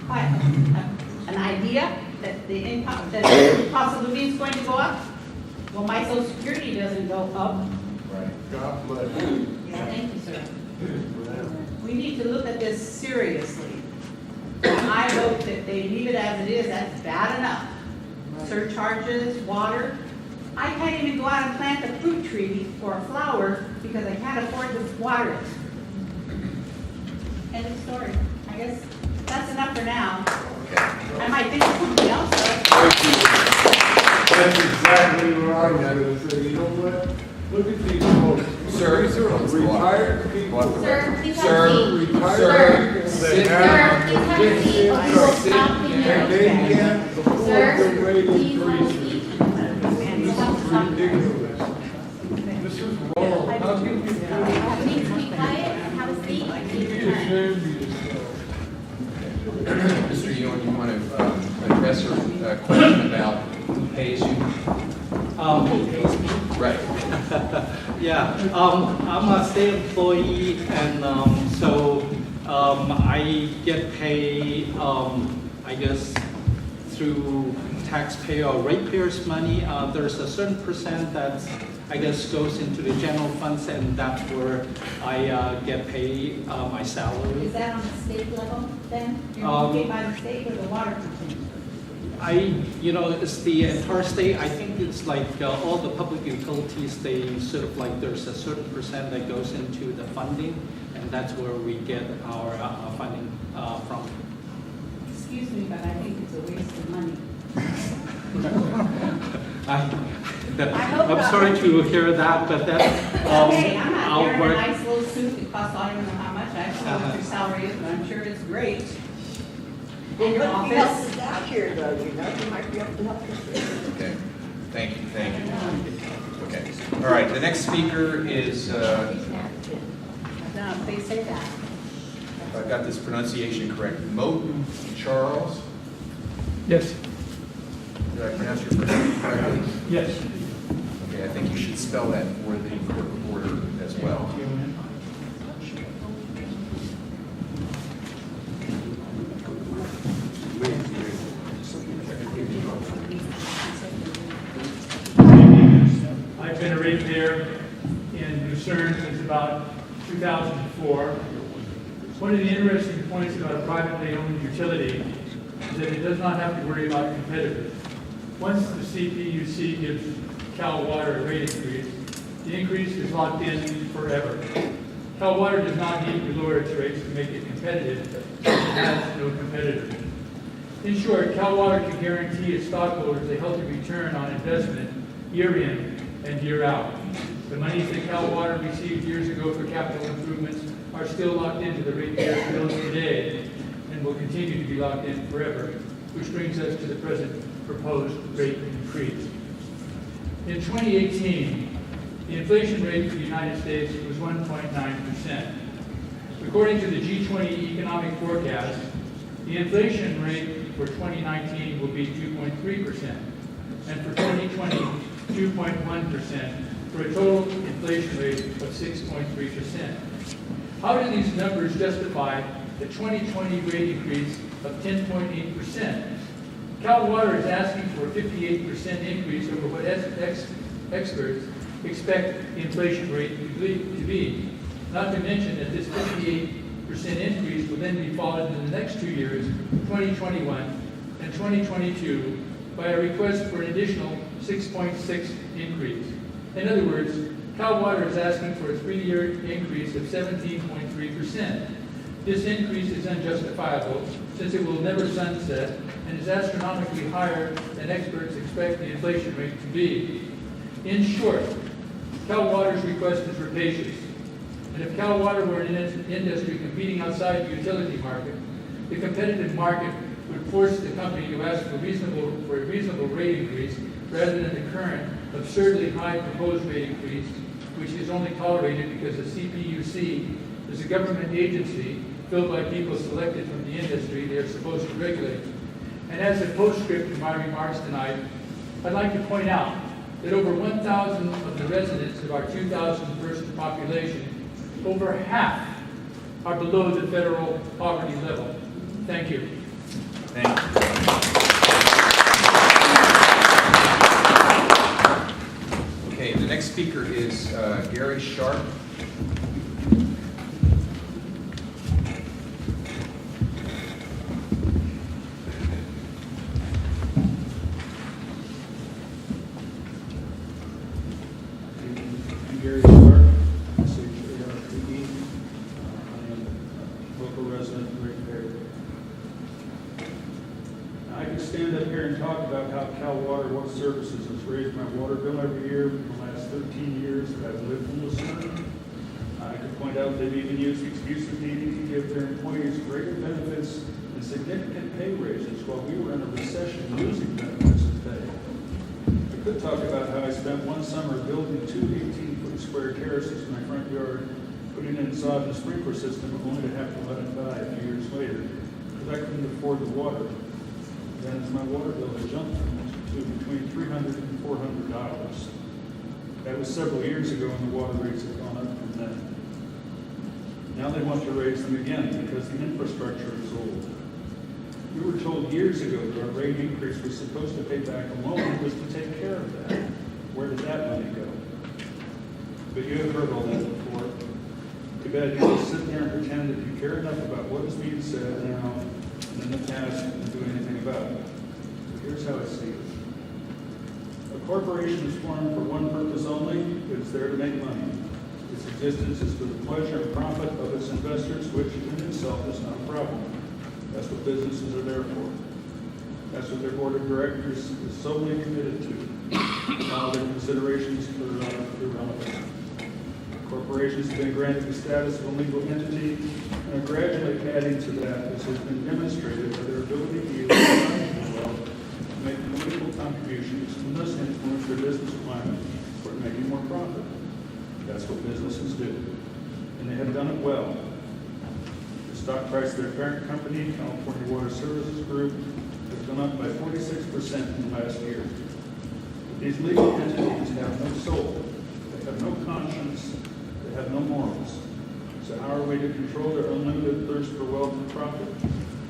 what? An idea that the income, that the cost of living is going to go up? Well, my social security doesn't go up. Right. God bless you. Yeah, thank you, sir. We need to look at this seriously. I hope that they leave it as it is, that's bad enough. Surcharges, water. I can't even go out and plant a fruit tree or a flower because I can't afford to water it. End of story. I guess that's enough for now. I might think of something else though. That's exactly what I was gonna say. You know what? Look at these folks. Sir, These are retired people. Sir, please have Sir, a seat. Retired people sit that Sir, have please have a seat or we will stop the and they hearing. can't afford Sir, the rate please have a increases. seat. Stop. Ridiculous. This is wrong. How can you do this? Please be quiet and have a seat. You be ashamed of yourself. Mr. Ewan, you want to address her question about who pays you? Right. Yeah, I'm a state employee, and so I get paid, I guess, through taxpayer or ratepayers' money. There's a certain percent that I guess goes into the general funds, and that's where I get paid my salary. Is that on the state level then? You're paid by the state or the water company? It's the entire state. I think it's like all the public utilities, they sort of like, there's a certain percent that goes into the funding, and that's where we get our funding from. Excuse me, but I think it's a waste of money. I'm sorry to hear that, but that, Hey, I'm not I'll wearing a work. nice little suit that costs I don't know how much. I know what your salary is, but I'm sure it's great. Well, In your let me help office. us out here, though, you know, you might be able to help us. Okay, thank you. Okay, all right, the next speaker is, No, please say that. if I've got this pronunciation correct, Moten Charles. Yes. Did I pronounce your first name correctly? Yes. Okay, I think you should spell that for the court reporter as well. I've been a ratepayer in Lucerne since about 2004. One of the interesting points about a privately owned utility is that it does not have to worry about competitors. Once the CPUC gives Cal Water a rate increase, the increase is locked in forever. Cal Water does not need to lower its rates to make it competitive. It has no competitors. In short, Cal Water can guarantee its stockholders a healthy return on investment year in and year out. The monies that Cal Water received years ago for capital improvements are still locked into the ratepayers' bills today and will continue to be locked in forever, which brings us to the present proposed rate increase. In 2018, the inflation rate for the United States was 1.9%. According to the G20 economic forecast, the inflation rate for 2019 will be 2.3%, and for 2020, 2.1%, for a total inflation rate of 6.3%. How do these numbers justify the 2020 rate increase of 10.8%? Cal Water is asking for a 58% increase over what experts expect the inflation rate to be. Not to mention that this 58% increase will then be followed in the next 2 years, 2021 and 2022, by a request for an additional 6.6 increase. In other words, Cal Water is asking for a 3-year increase of 17.3%. This increase is unjustifiable since it will never sunset and is astronomically higher than experts expect the inflation rate to be. In short, Cal Water's request is rapacious. And if Cal Water were an industry competing outside the utility market, the competitive market would force the company to ask for a reasonable rate increase rather than the current absurdly high proposed rate increase, which is only tolerated because the CPUC is a government agency filled by people selected from the industry they are supposed to regulate. And as a postscript to my remarks tonight, I'd like to point out that over 1,000 of the residents of our 2,000 person population, over half are below the federal poverty level. Thank you. Thank you. Okay, the next speaker is Gary Sharp. I'm Gary Sharp, CPUC. I am a local resident of Great Barrier. I could stand up here and talk about how Cal Water Water Services has raised my water bill every year for the last 13 years that I've lived in Lucerne. I could point out they've even used the excuse of needing to give their employees greater benefits and significant pay raises while we were in a recession losing benefits and pay. I could talk about how I spent one summer building 2 18-foot square terraces in my front yard, putting in a sod and sprinkler system, only to have to let it die a few years later because I couldn't afford the water. Then as my water bill had jumped to between $300 and $400. That was several years ago, and the water rates have gone up from then. Now they want to raise them again because the infrastructure is old. We were told years ago that our rate increase was supposed to pay back a loan that was to take care of that. Where did that money go? But you have heard all that before. Too bad you just sit there and pretend that you care enough about what is being said now and in the past and do anything about it. So here's how I see it. A corporation is formed for one purpose only. It's there to make money. Its existence is for the pleasure and profit of its investors, which in itself is not a problem. That's what businesses are there for. That's what their board of directors is solely committed to. All their considerations are irrelevant. Corporations have been granted the status of a legal entity and are gradually adding to that, as has been demonstrated by their ability to use wealth to make political contributions and thus influence their business climate toward making more profit. That's what businesses do, and they have done it well. The stock price of their parent company, California Water Services Group, has gone up by 46% in the last year. But these legal entities have no soul, they have no conscience, they have no morals. So how are we to control their unlimited thirst for wealth and profit?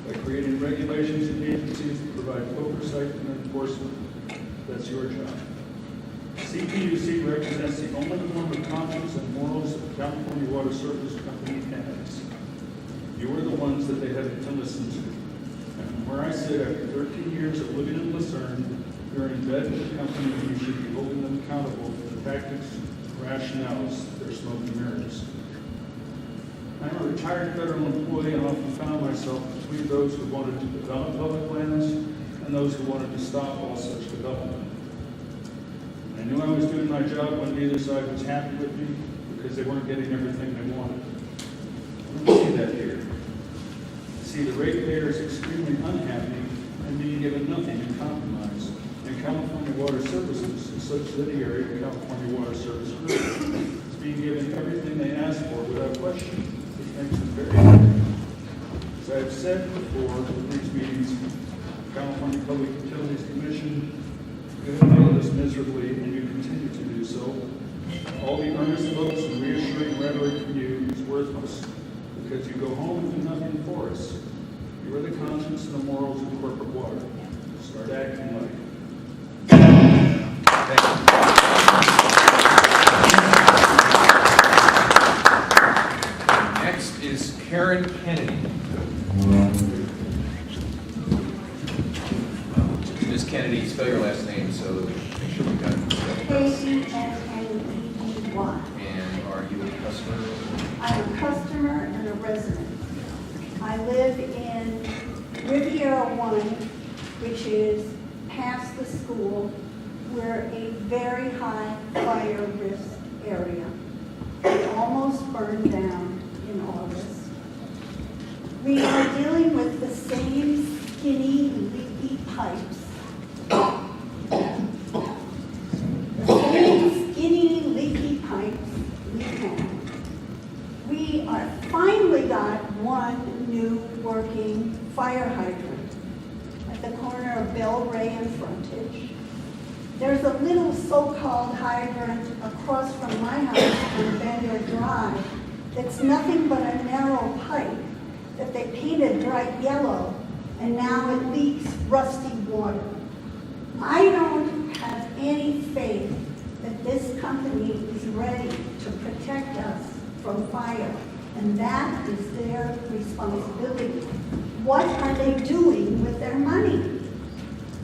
By creating regulations and agencies that provide oversight and enforcement. That's your job. CPUC represents the only form of conscience and morals that California Water Service Company has. You are the ones that they have to listen to. And from where I sit, after 13 years of living in Lucerne, you're in bed with the company and you should be holding them accountable for the tactics, rationales, their smoke and mirrors. I'm a retired federal employee and often found myself between those who wanted to develop public lands and those who wanted to stop all such development. I knew I was doing my job when neither side was happy with me because they weren't getting everything they wanted. I don't see that here. I see the ratepayer is extremely unhappy and being given nothing in compromise. And California Water Services, a subsidiary of California Water Service Group, is being given everything they asked for without question, which makes them very happy. As I've said before in these meetings, California Public Utilities Commission, you have failed us miserably, and you continue to do so. All the earnest votes and reassuring rhetoric from you is worthless, because you go home and do nothing for us. You are the conscience and the morals of corporate water. Start acting like it. Next is Karen Kennedy. Ms. Kennedy, spell your last name so make sure we got it. Kennedy. And are you a customer? I'm a customer and a resident. I live in Riviera 1, which is past the school. We're a very high fire risk area. It almost burned down in August. We are dealing with the same skinny, leaky pipes. The same skinny, leaky pipes we have. We are finally got one new working fire hydrant at the corner of Bell Ray and Frontage. There's a little so-called hydrant across from my house on Bender Drive that's nothing but a narrow pipe that they painted bright yellow, and now it leaks rusty water. I don't have any faith that this company is ready to protect us from fire, and that is their responsibility. What are they doing with their money?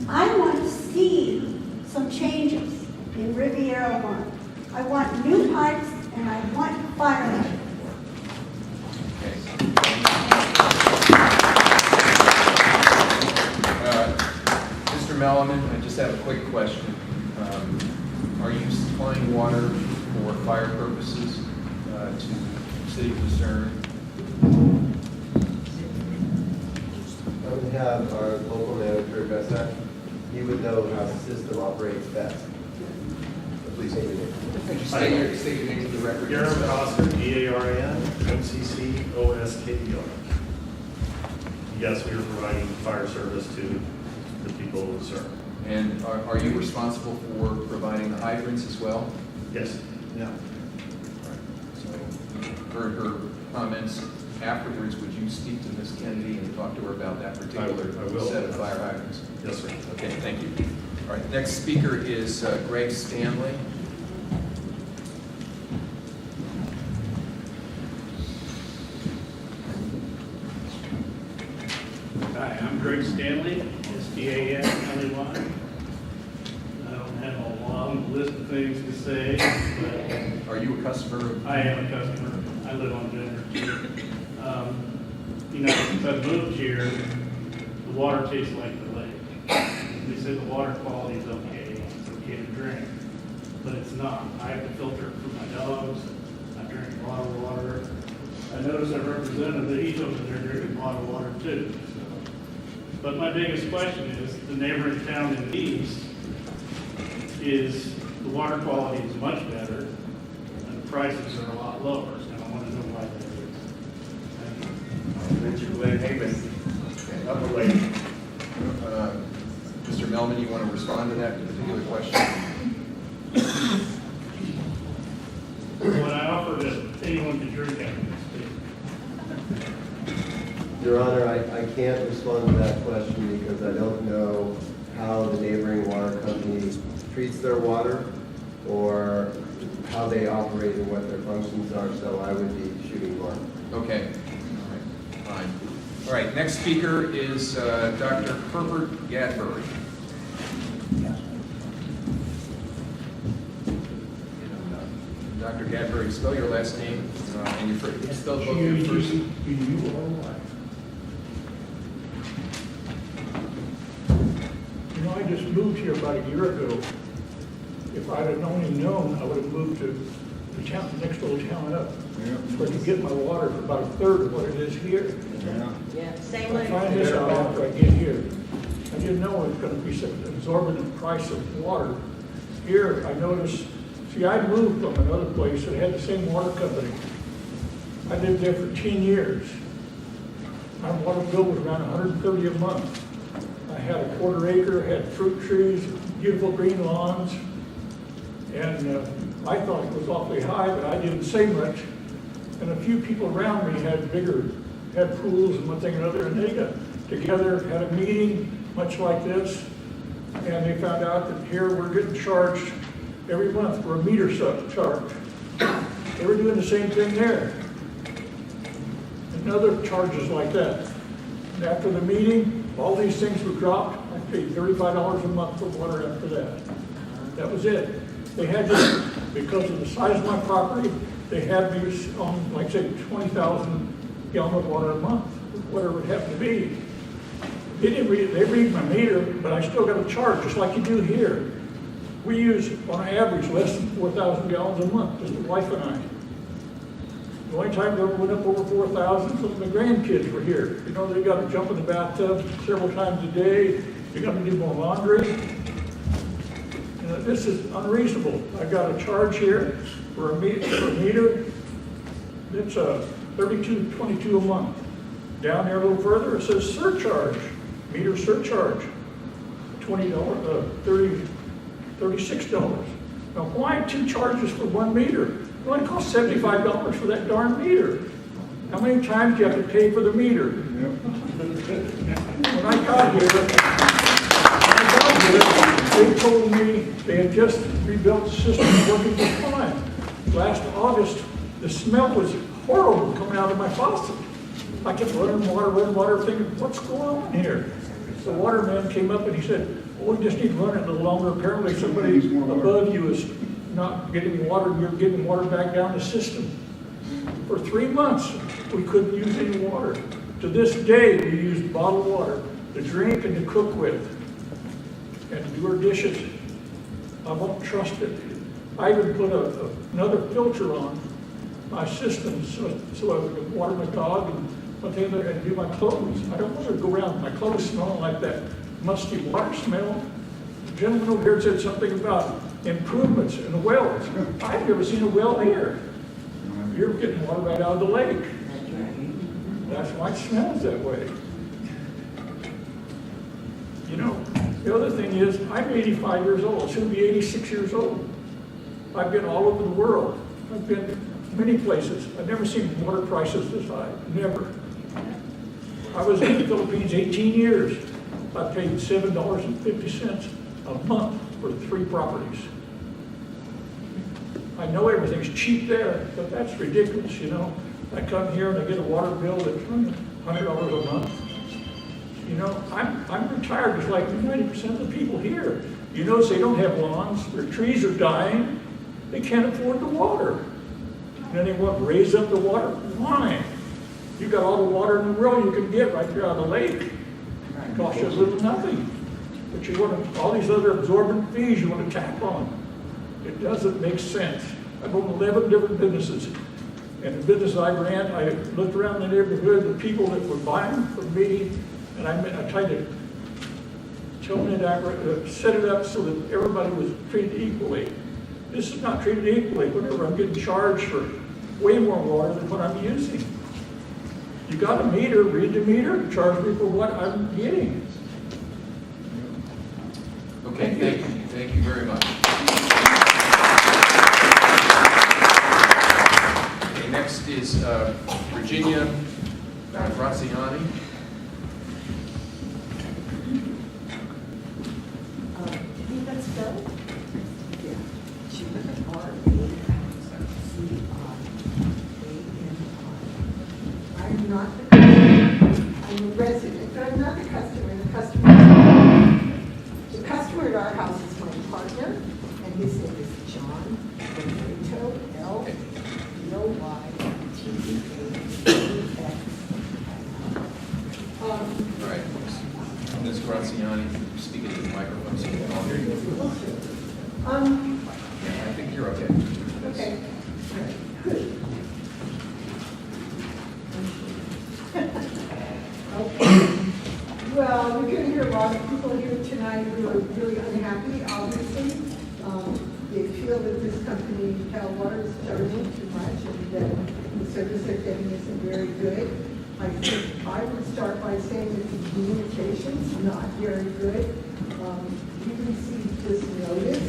I want to see some changes in Riviera 1. I want new pipes and I want fire hydrants. Mr. Melliman, I just have a quick question. Are you supplying water for fire purposes to City of Lucerne? I'm going to have our local manager address that. He would know how the system operates best. So please say your name. State your name for the record. Garen Coster, D-A-R-A-N, M-C-C-O-S-K-E-R. Yes, we are providing fire service to the people of Lucerne. And are you responsible for providing the hydrants as well? Yes. Yeah. So, heard her comments. Afterwards, would you speak to Ms. Kennedy and talk to her about that particular I will. set of fire hydrants? Yes, sir. Okay, thank you. All right, next speaker is Greg Stanley. Hi, I'm Greg Stanley, S-T-A-N-L-E-Y. I don't have a long list of things to say, but... Are you a customer? I am a customer. I live on Bender too. Since I moved here, the water tastes like the lake. They say the water quality is okay, it's okay to drink, but it's not. I have to filter it for my dogs, I bottled water. I noticed our representative, that he's over there drinking bottled water too. So. But my biggest question is, the neighboring town in the east is, the water quality is much better, and the prices are a lot lower, and I want to know why that is. Richard Glenn Haven, up the lake. Mr. Melman, you want to respond to that particular question? When I offer that anyone can drink out of this, Your Honor, I can't respond to that question because I don't know how the neighboring water company treats their water or how they operate and what their functions are, so I would be shooting blank. Okay. All right. Fine. All right. Next speaker is Dr. Herbert Gadbury. Dr. Gadbury, spell your last name and your first. Spell both your first. You know, I just moved here about a year ago. If I'd have only known, I would have moved to the town, next little town up. Where I could get my water for about a third of what it is here. Yeah, same I way. find this out after I get here. I didn't know it was gonna be such an exorbitant price of water. Here, I noticed, see, I moved from another place that had the same water company. I lived there for 10 years. My water bill was around $130 a month. I had a quarter acre, had fruit trees, beautiful green lawns, and I thought it was awfully high, but I didn't say much. And a few people around me had pools and one thing or another, and they got together, had a meeting much like this, and they found out that here we're getting charged every month for a meter charge. They were doing the same thing there. And other charges like that. And after the meeting, all these things were dropped. I paid $35 a month for water after that. That was it. They had to, because of the size of my property, they had me on, like say, 20,000 gallons of water a month, whatever it happened to be. They read my meter, but I still got to charge, just like you do here. We use, on average, less than 4,000 gallons a month, just the wife and I. The only time we ever went up over 4,000 was when the grandkids were here. You know, they got to jump in the bathtub several times a day. You got to do more laundry. This is unreasonable. I got a charge here for a meter. It's $32.22 a month. Down there a little further, it says surcharge, meter surcharge, $36. Now, why two charges for one meter? It only costs $75 for that darn meter. How many times do you have to pay for the meter? When I got here, they told me they had just rebuilt the system working just fine. Last August, the smell was horrible coming out of my faucet. I kept running water, thinking, what's going on here? The waterman came up and he said, well, we just need to run it a little longer. Apparently somebody above you is not getting water, and you're getting water back down the system. For 3 months, we couldn't use any water. To this day, we use bottled water to drink and to cook with and to do our dishes. I won't trust it. I even put another filter on my system so I could water my dog and one thing and do my clothes. I don't want to go around with my clothes smelling like that musty water smell. The gentleman over here said something about improvements in the wells. I've never seen a well here. You're getting water right out of the lake. That's why it smells that way. You know, the other thing is, I'm 85 years old, soon to be 86 years old. I've been all over the world. I've been many places. I've never seen water prices this high, never. I was in the Philippines 18 years. I paid $7.50 a month for 3 properties. I know everything's cheap there, but that's ridiculous, you know. I come here and I get a water bill that's $100 a month. You know, I'm retired just like 90% of the people here. You notice they don't have lawns, their trees are dying, they can't afford the water. And then they want to raise up the water. Why? You got all the water in the world you can get right there out of the lake. It costs you a little nothing. But you want all these other absorbent fees you want to tap on. It doesn't make sense. I've owned 11 different businesses. And the business I ran, I looked around the neighborhood, the people that were buying from me, and I tried to tone it out, set it up so that everybody was treated equally. This is not treated equally. Whenever I'm getting charged for way more water than what I'm using. You got a meter, read the meter, charge me for what I'm getting. Okay, thank you very much. Okay, next is Virginia Graziani. Let's go. I'm not the customer, I'm a resident, but I'm not the customer. The customer at our house is my partner, and his name is John Benito, L-B-O-Y-T-E-A-X. All right, Ms. Graziani, speak into the microphone so we can all hear you. Yeah, I think you're okay. Okay. All right. Good. Okay. Well, we're going to hear a lot of people here tonight who are really unhappy, obviously. They feel that this company, Cal Water, is charging too much and that the service they're getting isn't very good. I think I would start by saying that the communication's not very good. We received this notice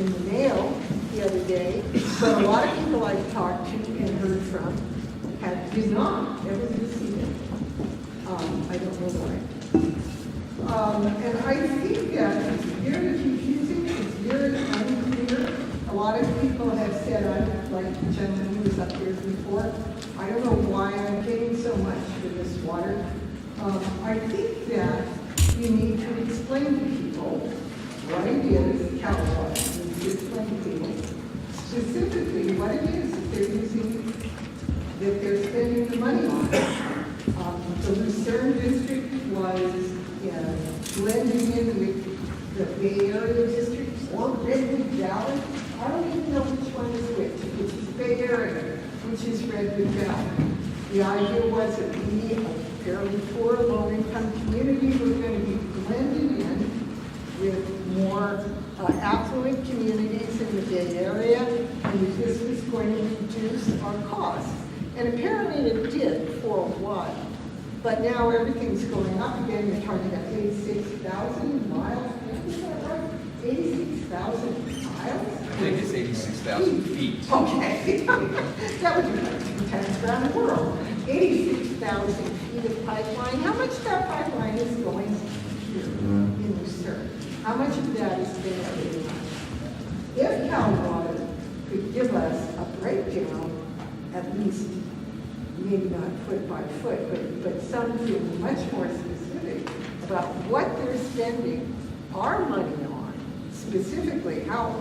in the mail the other day, but a lot of people I've talked to and heard from did not ever receive it. I don't know why. And I think that it's very confusing, it's very unclear. A lot of people have said, like the gentleman who was up here before, I don't know why I'm getting so much for this water. I think that you need to explain to people what it is, Cal Water. You need to explain to people specifically what it is that they're using, that they're spending the money on. The Lucerne district was blending in with the Bay Area district or Redwood Valley. I don't even know which one is which is Bay Area, which is Redwood Valley. The idea was that we, a fairly poor, low-income community, were going to be blended in with more affluent communities in the Bay Area, and this was going to reduce our costs. And apparently it did for a while. But now everything's going up again. You're talking about 86,000 miles. Is that right? 86,000 miles? I think it's 86,000 feet. Okay. That would be like 2 times around the world. 86,000 feet of pipeline. How much of that pipeline is going here in Lucerne? How much of that is benefiting us? If Cal Water could give us a breakdown, at least maybe not foot by foot, but something much more specific about what they're spending our money on, specifically how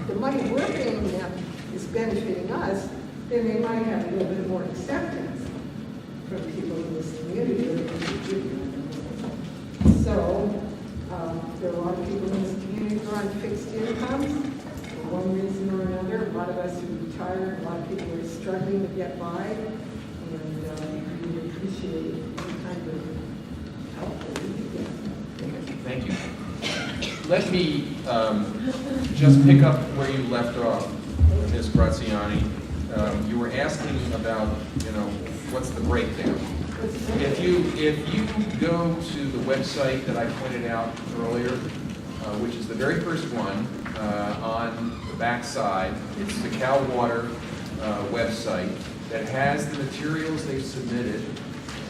the money we're paying them is benefiting us, then they might have a little bit more acceptance from people in this community. So there are a lot of people in this community who are on fixed incomes. For one reason or another, a lot of us are retired, a lot of people are struggling to get by, and we would appreciate any kind of help that we could get. Thank you. Let me just pick up where you left off, Ms. Graziani. You were asking about, what's the breakdown? If you go to the website that I pointed out earlier, which is the very first one on the back side, it's the Cal Water website that has the materials they've submitted.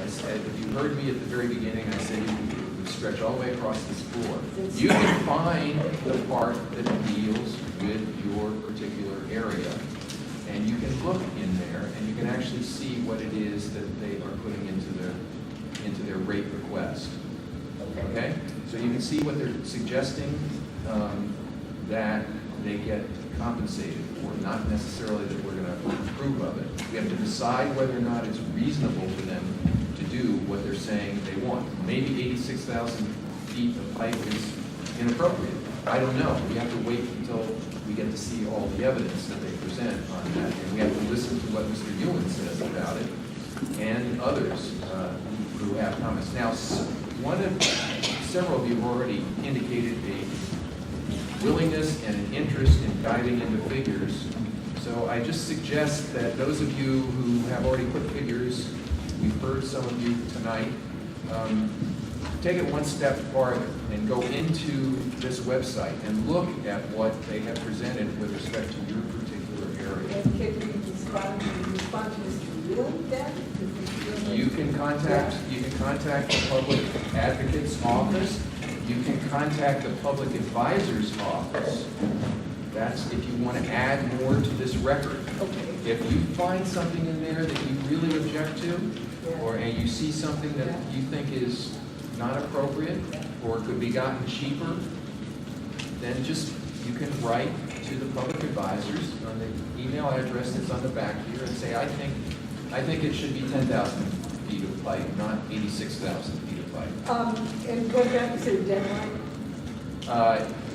I said, if you heard me at the very beginning, I said you would stretch all the way across this floor. You can find the part that deals with your particular area, and you can look in there, and you can actually see what it is that they are putting into their rate request. Okay? So you can see what they're suggesting that they get compensated for, not necessarily that we're going to approve of it. We have to decide whether or not it's reasonable for them to do what they're saying they want. Maybe 86,000 feet of pipe is inappropriate. I don't know. We have to wait until we get to see all the evidence that they present on that, and we have to listen to what Mr. Ewan says about it, and others who have comments. Now, several of you have already indicated a willingness and an interest in diving into figures. So I just suggest that those of you who have already put figures, we've heard some of you tonight, take it one step farther and go into this website and look at what they have presented with respect to your particular area. And can we respond to Mr. Ewan then? You can contact the public advocate's office. You can contact the public advisor's office. That's if you want to add more to this record. Okay. If you find something in there that you really object to, and you see something that you think is not appropriate or could be gotten cheaper, then just you can write to the public advisors on the email address that's on the back here and say, I think it should be 10,000 feet of pipe, not 86,000 feet of pipe. And what about the deadline?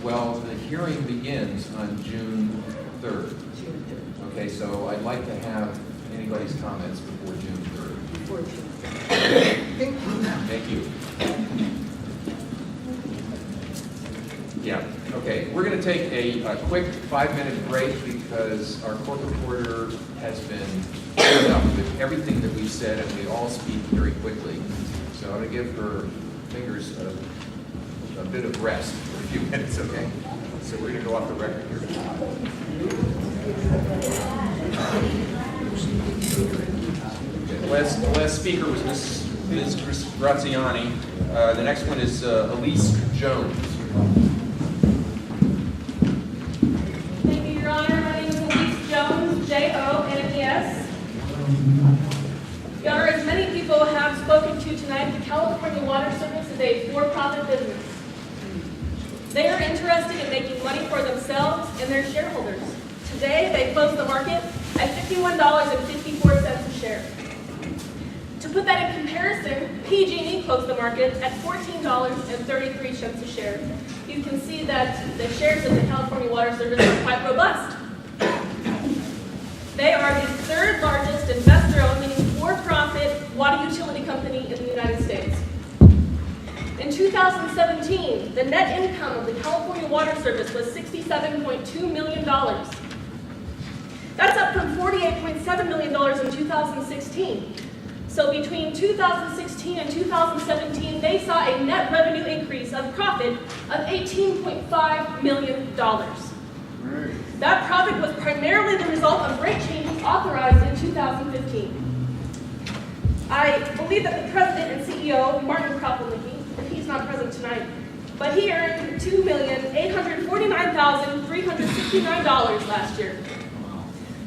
Well, the hearing begins on June 3rd. June 3rd. Okay, so I'd like to have anybody's comments before June 3rd. Before June 3rd. Thank you. Thank you. Yeah, okay, we're going to take a quick 5-minute break because our court reporter has been filled up with everything that we've said, and we all speak very quickly. So I'm going to give her fingers a bit of rest for a few minutes, okay? So we're going to go off the record here. The last speaker was Ms. Graziani. The next one is Elise Jones. Thank you, Your Honor. My name is Elise Jones, Jones. Your Honor, as many people have spoken to tonight, the California Water Service is a for-profit business. They are interested in making money for themselves and their shareholders. Today, they closed the market at $51.54 a share. To put that in comparison, PG&E closed the market at $14.33 a share. You can see that the shares of the California Water Service are quite robust. They are the third largest investor-owned, meaning for-profit water utility company in the United States. In 2017, the net income of the California Water Service was $67.2 million. That's up from $48.7 million in 2016. So between 2016 and 2017, they saw a net revenue increase of profit of $18.5 million. That profit was primarily the result of rate changes authorized in 2015. I believe that the president and CEO, Martin Kropelnicki, and he's not present tonight, but he earned $2,849,369 last year.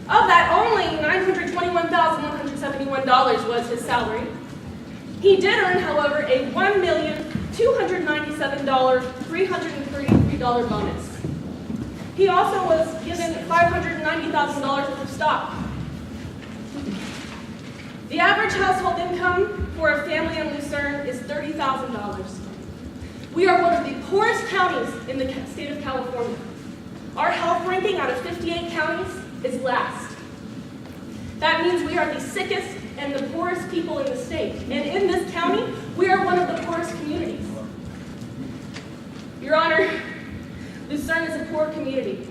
Of that, only $921,171 was his salary. He did earn, however, a $1,297,333 bonus. He also was given $590,000 worth of stock. The average household income for a family in Lucerne is $30,000. We are one of the poorest counties in the state of California. Our health ranking out of 58 counties is last. That means we are the sickest and the poorest people in the state. And in this county, we are one of the poorest communities. Your Honor, Lucerne is a poor community.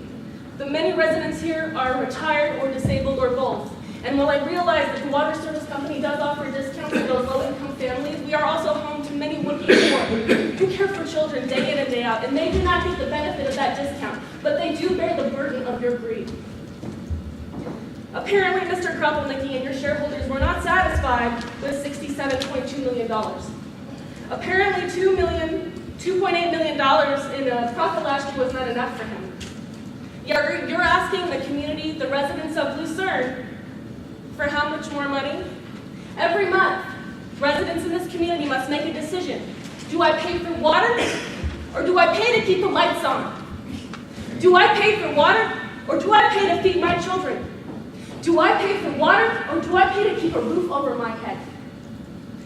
The many residents here are retired or disabled or both. And while I realize that the water service company does offer discounts to those low-income families, we are also home to many working poor who care for children day in and day out, and they do not get the benefit of that discount, but they do bear the burden of your greed. Apparently, Mr. Kropelnicki and your shareholders were not satisfied with $67.2 million. Apparently, $2.8 million in profit last year was not enough for him. You're asking the community, the residents of Lucerne, for how much more money? Every month, residents in this community must make a decision. Do I pay for water, or do I pay to keep the lights on? Do I pay for water, or do I pay to feed my children? Do I pay for water, or do I pay to keep a roof over my head?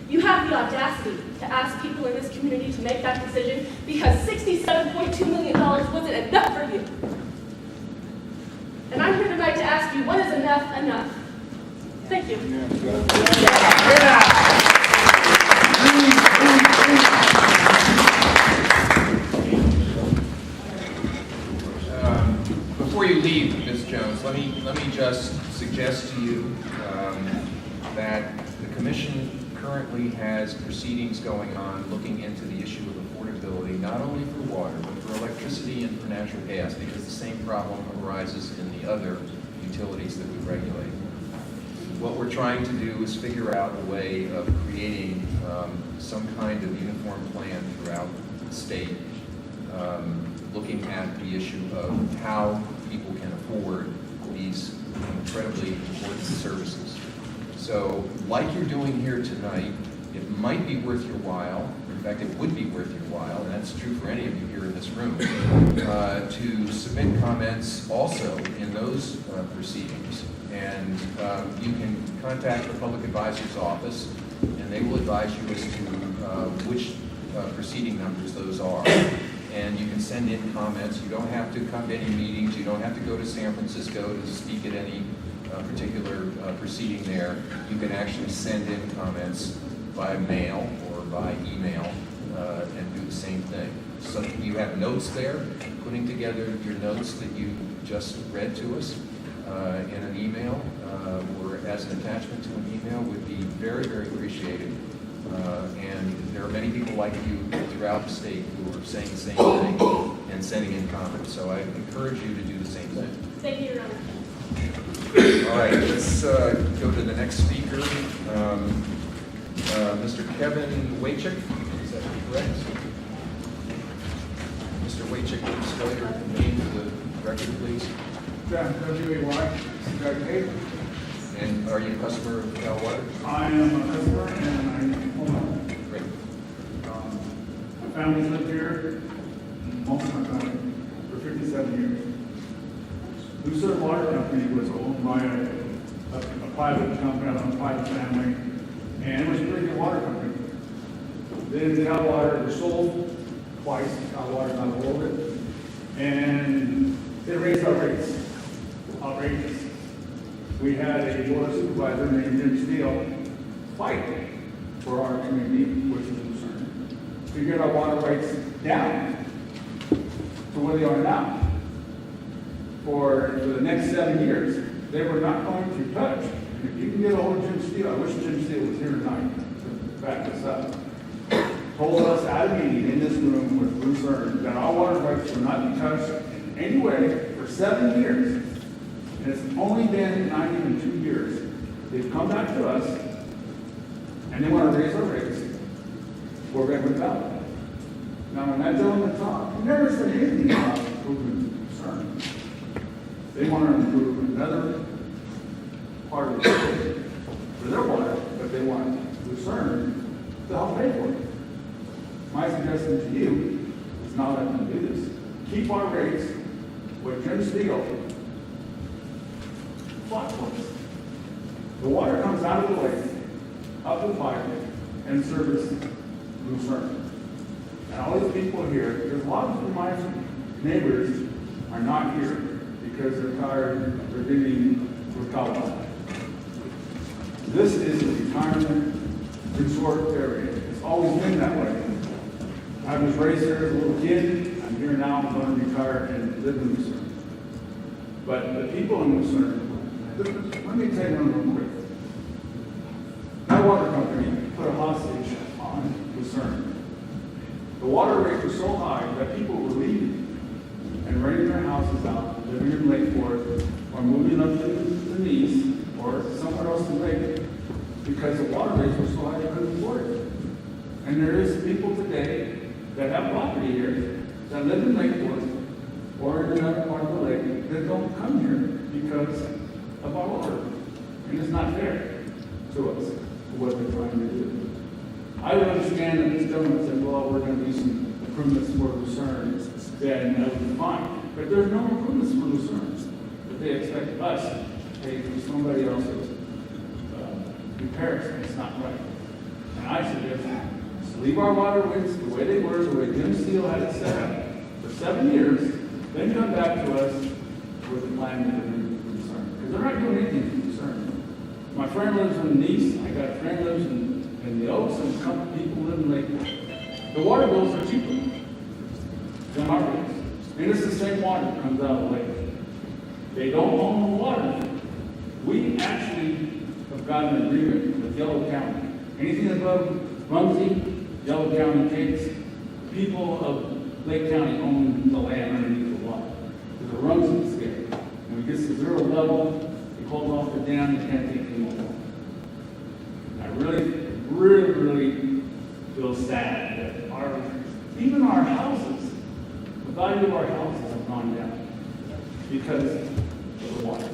You have the audacity to ask people in this community to make that decision because $67.2 million wasn't enough for you. you, when is enough enough? Thank you. Before you leave, Ms. Jones, let me just suggest to you that the commission currently has proceedings going on looking into the issue of affordability, not only for water, but for electricity and for natural gas, because the same problem arises in the other utilities that we regulate. What we're trying to do is figure out a way of creating some kind of uniform plan throughout the state, looking at the issue of how people can afford these incredibly important services. So, like you're doing here tonight, it might be worth your while, in fact it would be worth your while, and that's true for any of you here in this room, to submit comments also in those proceedings. And you can contact the Public Advisor's Office, and they will advise you as to which proceeding numbers those are. And you can send in comments. You don't have to come to any meetings. You don't have to go to San Francisco to speak at any particular proceeding there. You can actually send in comments by mail or by email and do the same thing. So you have notes there, putting together your notes that you just read to us in an email or as an attachment to an email would be very, very appreciated. And there are many people like you throughout the state who are saying the same thing and sending in comments. So I encourage you to do the same thing. Thank you, Your Honor. All right, let's go to the next speaker. Mr. Kevin Waychick, is that correct? Mr. Waychick, can you spell your name for the record, please? W-A-Y-C-I-K. And are you a customer of Cal Water? I am a customer and I'm a homeowner. Great. My family's lived here, most of my family, for 57 years. Lucerne Water Company was owned by a private company, a private family, and it was a pretty good water company. Then Cal Water was sold twice. Cal Water got a hold of it, and they raised our rates. Outrageous. We had a water supervisor named Jim Steele fight for our community, which is Lucerne, to get our water rates down to where they are now. For the next 7 years, they were not going to touch. If you can get a hold of Jim Steele, I wish Jim Steele was here tonight to back this up. Told us at a meeting in this room with Lucerne that our water rights will not be touched in any way for 7 years. And it's only been not even 2 years. They've come back to us and they want to raise our rates for Redwood Valley. Now, when that gentleman talked, he never said anything about improving Lucerne. They want to improve another part of the state for their water, but they want Lucerne to help pay for it. My suggestion to you is not let them do this. Keep our rates with Jim Steele fought for us. The water comes out of the lake, up the pipe, and serves Lucerne. And all these people here, there's a lot of my neighbors are not here because they're tired of living with Colorado. This is a retirement resort area. It's always been that way. I was raised there as a little kid. I'm here now. I'm going to retire and live in Lucerne. But the people in Lucerne, let me tell you one real quick. My water company put a hostage on Lucerne. The water rates were so high that people were leaving and renting their houses out, living in Lake Forest, or moving up to the Nice, or somewhere else in Lake, because the water rates were so high they couldn't afford it. And there is people today that have property here that live in Lake Forest or in another part of the lake that don't come here because of our water. And it's not fair to us for what they're trying to do. I would understand that this gentleman said, well, we're going to do some improvements for Lucerne, then that would be fine. But there's no improvements for Lucerne. But they expect us to pay for somebody else's repairs, and it's not right. And I suggest leave our water rates the way they were, the way Jim Steele had it set up for 7 years, then come back to us with a plan to do concern, because they're not doing anything to concern. My friend lives in the east, I got a friend lives in the Oaks, and a couple people live in Lake. The water bills are cheaper than our bills. And it's the same water that comes out of the lake. They don't own the water. We actually have got an agreement with Yellow County. Anything above Rumsey, Yellow County takes. People of Lake County own the land underneath the water. There's a Rumsey scale. When it gets to zero level, you hold off the dam, you can't take any more water. I really feel sad that even our houses, the value of our houses have gone down because of the water.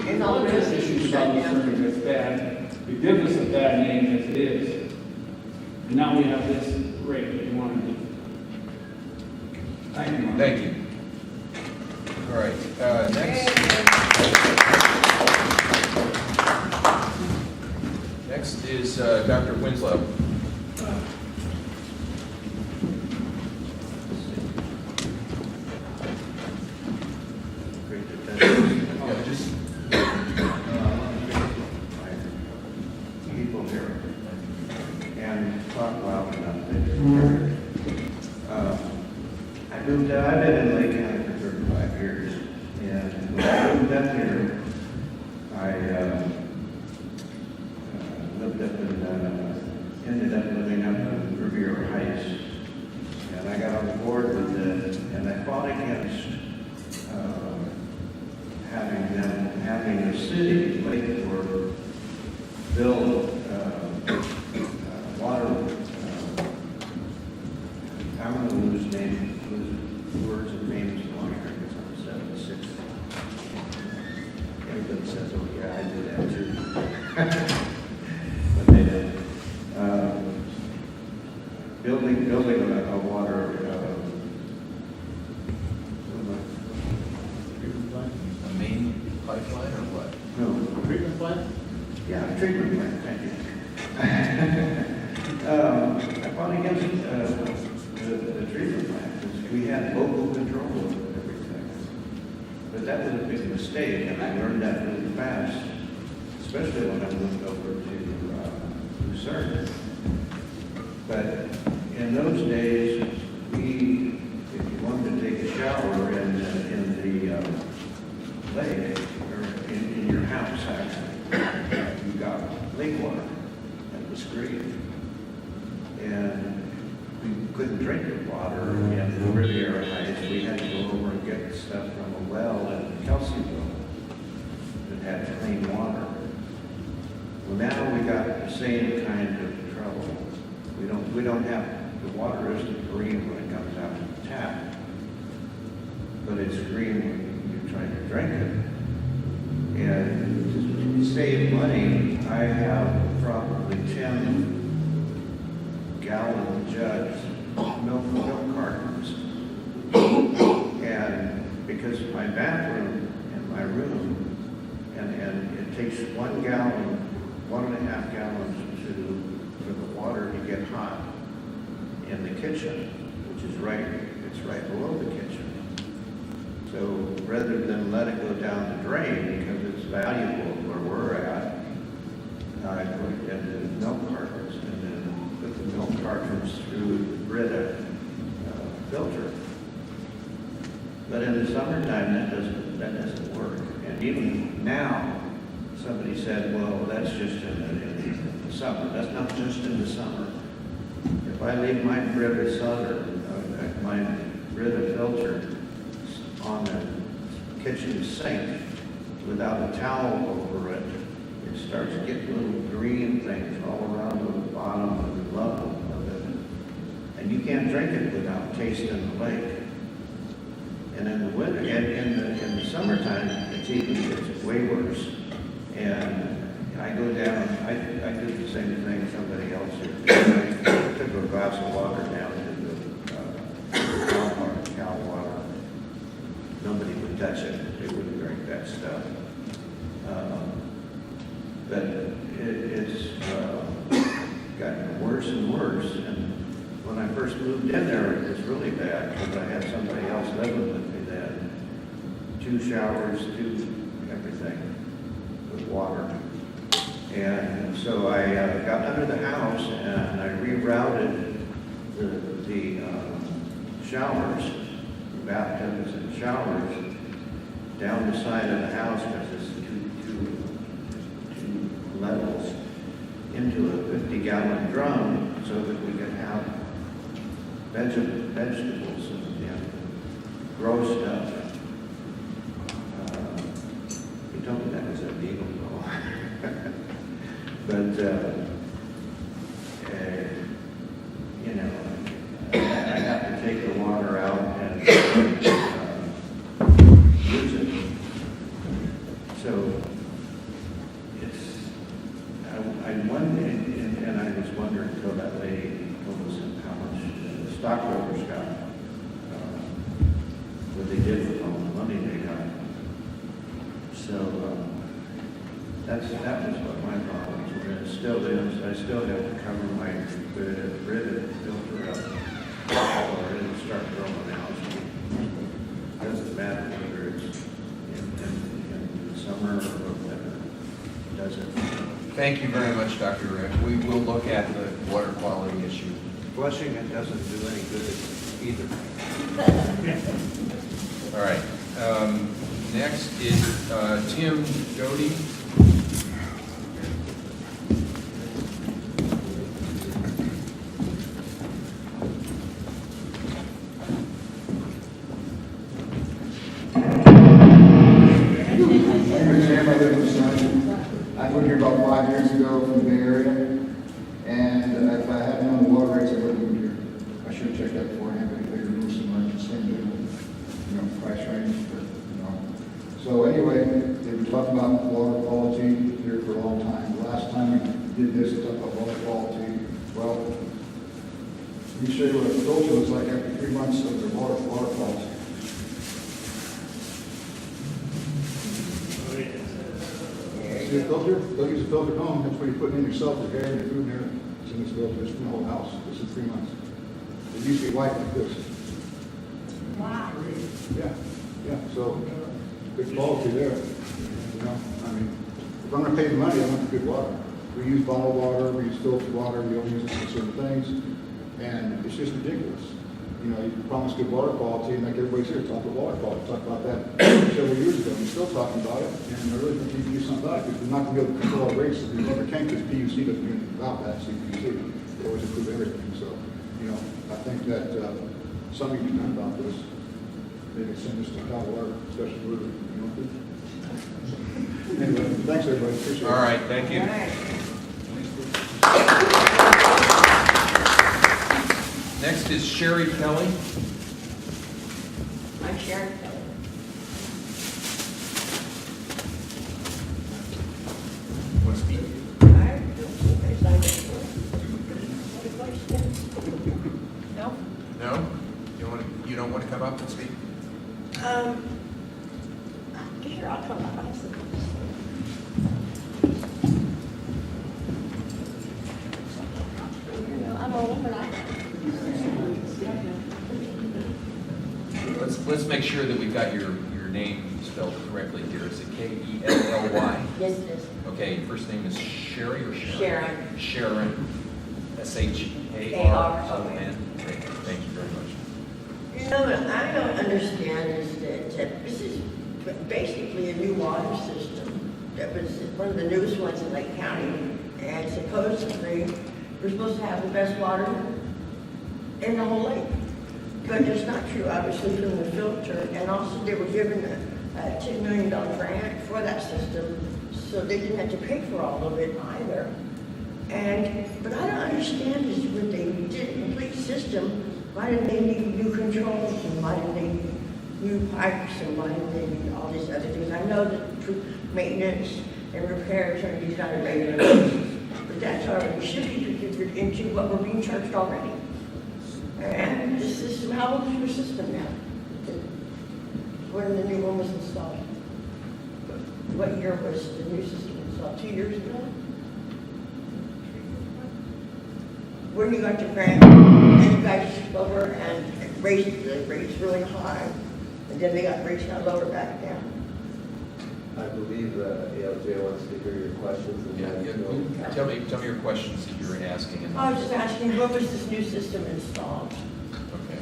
And all the issues about the serving that's bad, it gives us a bad name as it is. And now we have this rate that we want to do. Thank you, Mark. Thank you. All right, next is Dr. Winslow. Yeah, just, people here and talk loud enough. I've been in Lake County for 35 years, and when I moved up here, I ended up living up in Riviera Heights, and I got on board with it, and I fought against having the city, Lakeport, build water. I'm going to lose words and names along here because I'm 76. Everybody says, "Oh yeah, I did that too." But they did. Building a water. A main pipeline or what? No. Treatment plant? Yeah, treatment plant, thank you. I fought against the treatment plant because we had local control over everything. But that was a big mistake, and I learned that really fast, especially when I moved over to Lucerne. But in those days, if you wanted to take a shower in the lake, or in your house, actually, you got lake water. That was great. And we couldn't drink the water in the Riviera Heights. We had to go over and get stuff from a well in Kelseyville that had clean water. Well, now we got the same kind of trouble. We don't have, the water isn't green when it comes out of the tap, but it's green when you try to drink it. And to save money, I have probably 10 gallon jugs, milk cartons. And because my bathroom and my room, and it takes 1 gallon, 1.5 gallons for the water to get hot in the kitchen, which is it's right below the kitchen. So rather than let it go down the drain because it's valuable where we're at, I put it into milk cartons and then put the milk cartons through the Brita filter. But in the summertime, that doesn't work. And even now, somebody said, well, that's just in the summer. That's not just in the summer. If I leave my Brita filter on the kitchen sink without a towel over it, it starts to get little green things all around the bottom of the level of it. And you can't drink it without tasting the lake. And in the winter, in the summertime, it's way worse. And I go down, I did the same thing somebody else did. I took a glass of water down to the cow water. Nobody would touch it. They wouldn't drink that stuff. But it's gotten worse and worse. And when I first moved in there, it was really bad because I had somebody else living with me then. 2 showers, 2 everything with water. And so I got under the house and I rerouted the showers, bathtubs and showers down the side of the house because it's two levels into a 50-gallon drum so that we could have vegetables and grow stuff. He told me that was illegal though. But, you know, I have to take the water out and use it. So it's, I wondered, and I was wondering until that lady told us how much the stockbrokers got, what they did with all the money they got. So that was what my problems were. It still is. I still have to cover my rivet filter up, or it'll start growing out. It doesn't matter whether it's in summer or whatever. It doesn't. Thank you very much, Dr. Rick. We will look at the water quality issue. Flushing it doesn't do any good either. All right. Next is Tim Doty. I moved here about 5 years ago from the Bay Area, and if I hadn't known the water rates, I wouldn't move here. I should have checked that beforehand, but they removed some margin, same price range, but, So anyway, they've been talking about water quality here for a long time. The last time we did this, we talked about water quality. Well, let me show you what a filter looks like after 3 months of the water quality. See the filter? Don't use a filter at home. That's what you're putting in yourself, your hair and your food and everything. It's in this filter. It's in the whole house. This is 3 months. It used to be white like this. Wow. Yeah. So good quality there. I mean, if I'm going to pay the money, I want the good water. We use bottled water. We use filtered water. We only use it for certain things, and it's just ridiculous. You promise good water quality, and like everybody's here, talk about water quality. Talk about that several years ago. We're still talking about it, and I really think we need to do something about it because we're not going to be able to control our rates. We never can because PUC doesn't do anything about that. CPUC, they always approve everything. So, I think that something can be done about this. Maybe send this to Cal Water, special order. Anyway, thanks everybody. Appreciate it. All right, thank you. All right. Next is Sherry Kelly. I'm Sharon Kelly. Want to speak? No? No? You don't want to come up and speak? Sure, I'll come up. I'm a woman. Let's make sure that we've got your name spelled correctly here. Is it K-E-L-L-Y? Yes, it is. Okay, first name is Sherry or Sharon? Sharon. Sharon. S-H-A-R-O-N. Great, thank you very much. What I don't understand is that this is basically a new water system. That was one of the newest ones in Lake County. And supposedly, we're supposed to have the best water in the whole lake. But it's not true, obviously, from the filter. And also, they were given a $10 million grant for that system, so they didn't have to pay for all of it either. But I don't understand is when they did a complete system, why did they need new controls and why did they need new pipes and why did they need all these other things? I know that maintenance and repairs are these on a regular basis, but that's already should be considered into what we're being charged already. And the system, how old is your system now? When the new one was installed? What year was the new system installed? 2 years ago? When you got your grant, and you guys took over and raised the rates really high, and then they got raised now lower back down. I believe ALJ wants to hear your questions. And Yeah, then tell me your questions that you're asking. And I was just asking, what was this new system installed? Okay.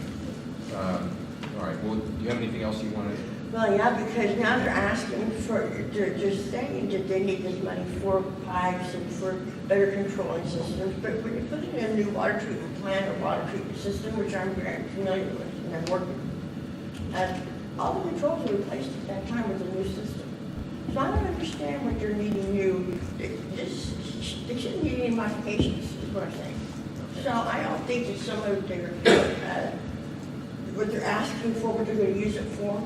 All right, well, do you have anything else you want to? Well, yeah, because now they're asking for, they're saying that they need this money for pipes and for better controlling systems, but when you put in a new water treatment plant or water treatment system, which I'm very familiar with and I'm working, all the controls were replaced at that time with a new system. So I don't understand what they're needing new, they shouldn't need any modifications, is what I'm saying. So I don't think that some of their, what they're asking for, what they're gonna use it for,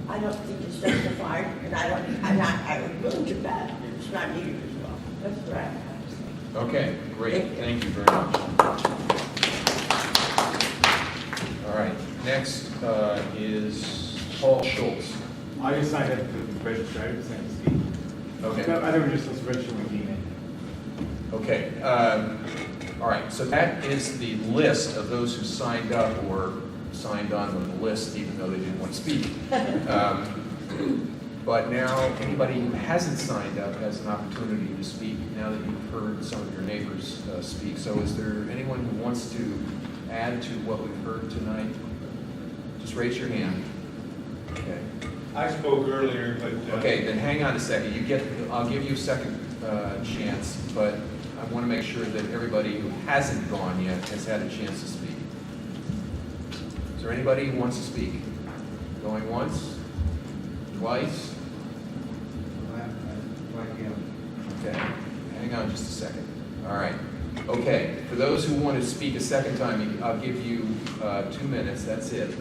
I don't think it's justified, and I would willing to bet that it's not needed as well. That's what I have to say. Okay, great. Thank you very much. All right, next is Paul Schultz. I just signed up to register. I just signed to speak. Okay. I never just was registering with email. Okay. All right, so that is the list of those who signed up or signed on the list even though they didn't want to speak. But now anybody who hasn't signed up has an opportunity to speak now that you've heard some of your neighbors speak. So is there anyone who wants to add to what we've heard tonight? Just raise your hand. Okay. I spoke earlier, but... Okay, then hang on a second. I'll give you a second chance, but I want to make sure that everybody who hasn't gone yet has had a chance to speak. Is there anybody who wants to speak? Going once? Twice? Okay, hang on just a second. All right. Okay, for those who want to speak a second time, I'll give you 2 minutes. That's it.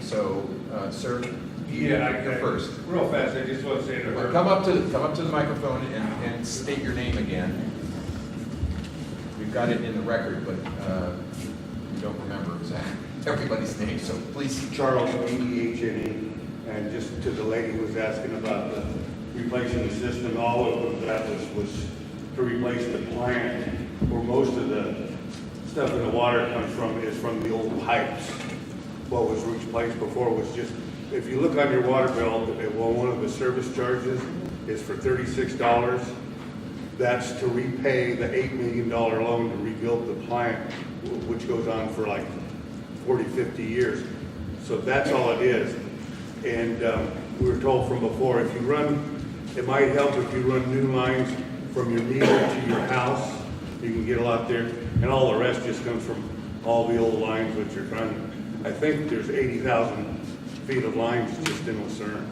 So, sir, Yeah, I go first. Real fast, I just want to say to her. Come up to the microphone and state your name again. We've got it in the record, but we don't remember exactly everybody's name. So please, Charles, E-E-H-N-E, and just to the lady who was asking about the replacing the system, all of that was to replace the plant, where most of the stuff in the water comes from is from the old pipes. What was replaced before was just, if you look on your water bill, one of the service charges is for $36. That's to repay the $8 million loan to rebuild the plant, which goes on for like 40, 50 years. So that's all it is. And we were told from before, if you run, it might help if you run new lines from your meter to your house. You can get a lot there. And all the rest just comes from all the old lines which are running. I think there's 80,000 feet of lines just in Lucerne.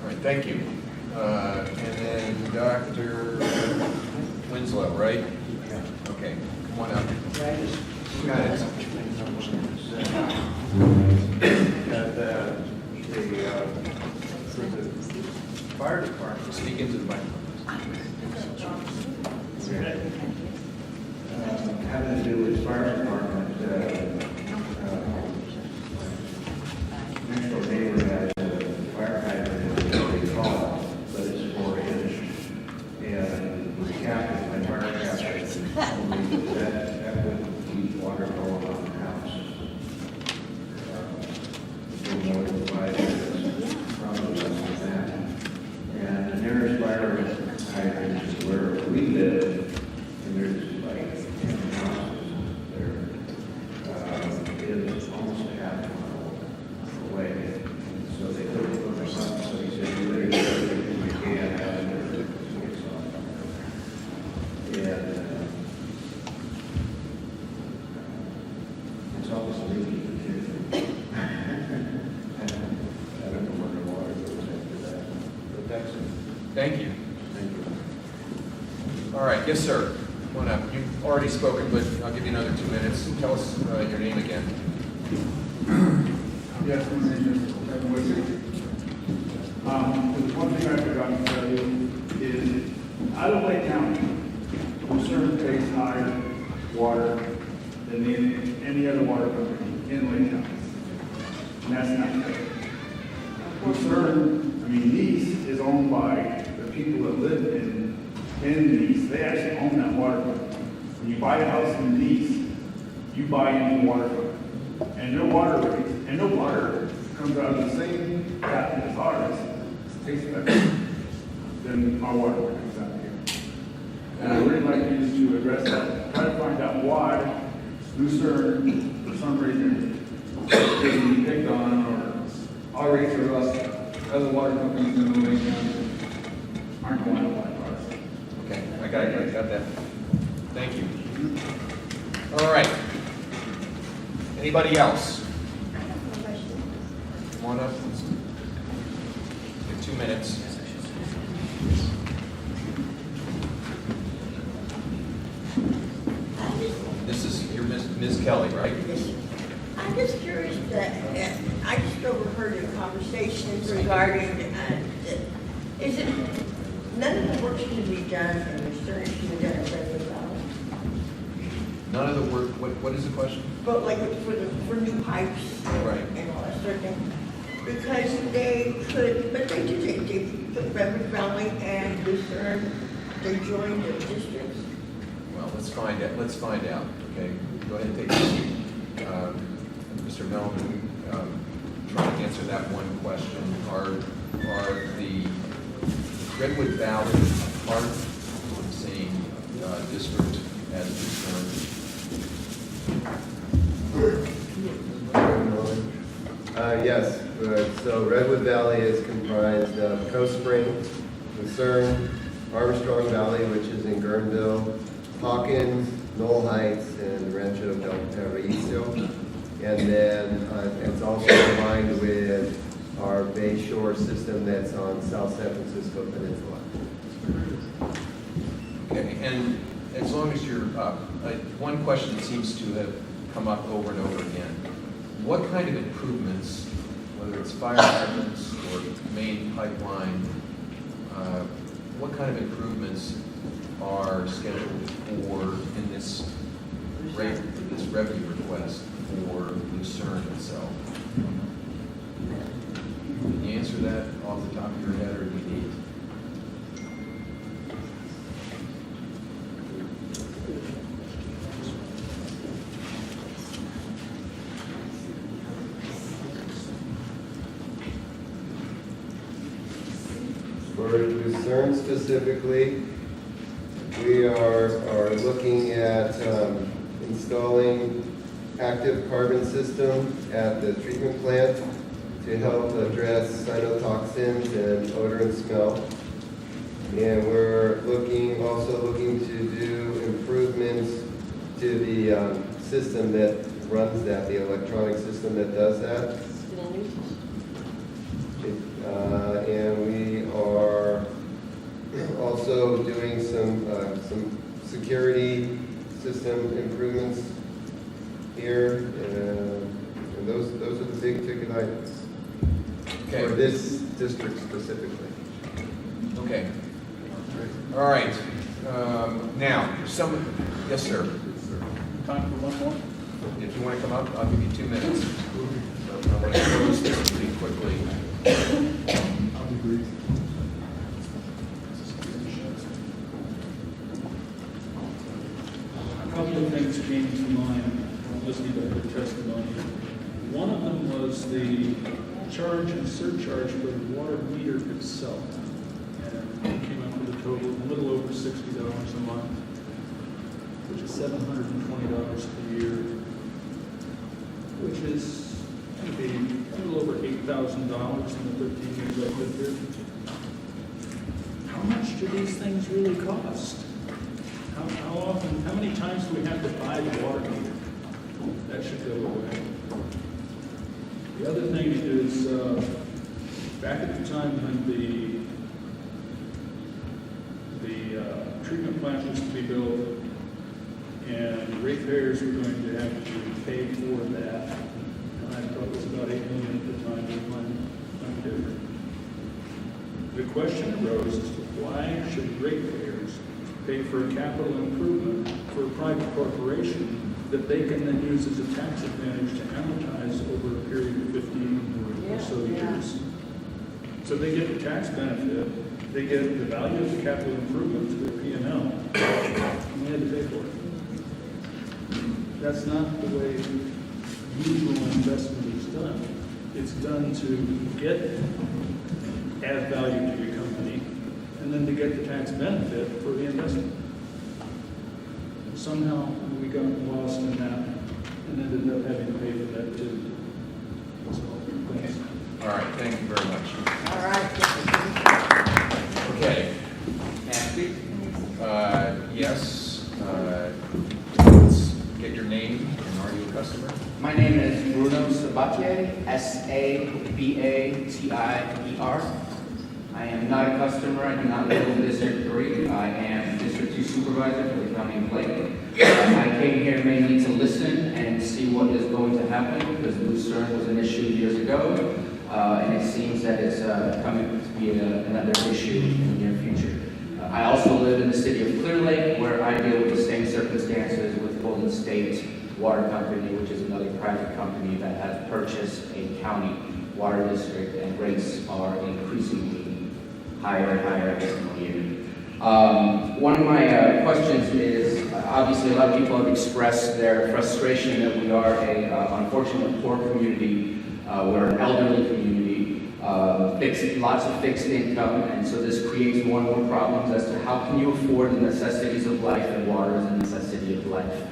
all right, thank you. And then Dr. Winslow, right? Yeah. Okay, come on up. Got it. For the fire department. Speak into the microphone. Having to do with fire department, next door neighbor has a fire hydrant, they call it, but it's 4-inch. And the cap is my fire cap, that would keep water going on the house. For more than 5 years, probably less than that. And the nearest fire hydrant is where we live, and there's like 10 houses there. It is almost a half mile away. So they couldn't put their son, so he said, you better do everything you can out of there to get some. And it's almost leaking too. I don't know where the water goes after that, but that's it. Thank you. Thank you. All right, yes, sir. Come on up. You've already spoken, but I'll give you another 2 minutes. Tell us your name again. Yes, my name is Kevin Whitney. There's one thing I forgot to tell you is out of Lake County, Lucerne pays higher water than any other water company in Lake County. And that's not fair. Lucerne, Nice is owned by the people that live in Nice. They actually own that water company. When you buy a house in Nice, you buy into the water company. And their water rates, and their water comes out of the same tap as ours, tastes better than our water that comes out here. And I would like you to address that, try to find out why Lucerne, for some reason, is being picked on, or our rates are up, other water companies in the Lake County aren't going up like ours. Okay, I got that. Thank you. All right. Anybody else? Come on up. Get 2 minutes. This is your Ms. Kelly, right? I'm just curious that, I just overheard a conversation regarding, is it, none of the work should be done in Lucerne, should be done at Redwood Valley? None of the work, what is the question? But like for new pipes Right. and all that sort of thing. Because they could, but they do, they put Redwood Valley and Lucerne, they joined the districts. Well, let's find out, okay? Go ahead and take a seat. Mr. Melvin, try to answer that one question. Are the Redwood Valley part of the same district as Yes, so Redwood Valley is comprised of Coast Spring, Lucerne, Armstrong Valley, which is in Guerneville, Hawkins, Knoll Heights, and Rancho del Paraíso. And then it's also combined with our Bay Shore system that's on South San Francisco Peninsula. Okay, and as long as you're up, one question that seems to have come up over and over again. What kind of improvements, whether it's fire hydrants or main pipeline, what kind of improvements are scheduled for in this revenue request for Lucerne itself? Can you answer that off the top of your head, or do you need? For Lucerne specifically, we are looking at installing active carbon system at the treatment plant to help address cytotoxins and odor and smell. And we're also looking to do improvements to the system that runs that, the electronic system that does that. And we are also doing some security system improvements here, and those are the big ticket items for this district specifically. Okay. All right. Now, yes, sir. Time for one more? If you want to come up, I'll give you 2 minutes. I want to close this pretty quickly. A couple of things came to mind when listening to her testimony. One of them was the charge and surcharge for the water meter itself. And it came up with a total of a little over $60 a month, which is $720 per year, which is going to be a little over $8,000 in the 13 years I've lived here. How much do these things really cost? How often, how many times do we have to buy the water meter? That should go away. The other thing is, back at the time when the treatment plant was to be built, and ratepayers were going to have to pay for that, and I thought it was about $8 million at the time, it might be different. The question arose as to why should ratepayers pay for a capital improvement for a private corporation that they can then use as a tax advantage to amortize over a period of 15 or so years. So they get the tax benefit, they get the value of the capital improvement to their P&L, and they had to pay for it. That's not the way usual investment is done. It's done to get add value to your company, and then to get the tax benefit for the investment. Somehow, we got lost in that and ended up having to pay for that too. So, thanks. All right, thank you very much. All right. Okay. Kathy? Yes. Let's get your name, and are you a customer? My name is Bruno Sabatier, S-A-B-A-T-I-E-R. I am not a customer. I do not live in District 3. I am District 2 Supervisor for the County of Lake. I came here mainly to listen and see what is going to happen because lucerne was an issue years ago, and it seems that it's coming to be another issue in the near future. I also live in the city of Clear Lake, where I deal with the same circumstances with Golden State Water Company, which is another private company that has purchased a county water district, and rates are increasingly higher and higher every single year. One of my questions is, obviously a lot of people have expressed their frustration that we are a unfortunate poor community, we're an elderly community, lots of fixed income, and so this creates more and more problems as to how can you afford the necessities of life, and water is a necessity of life.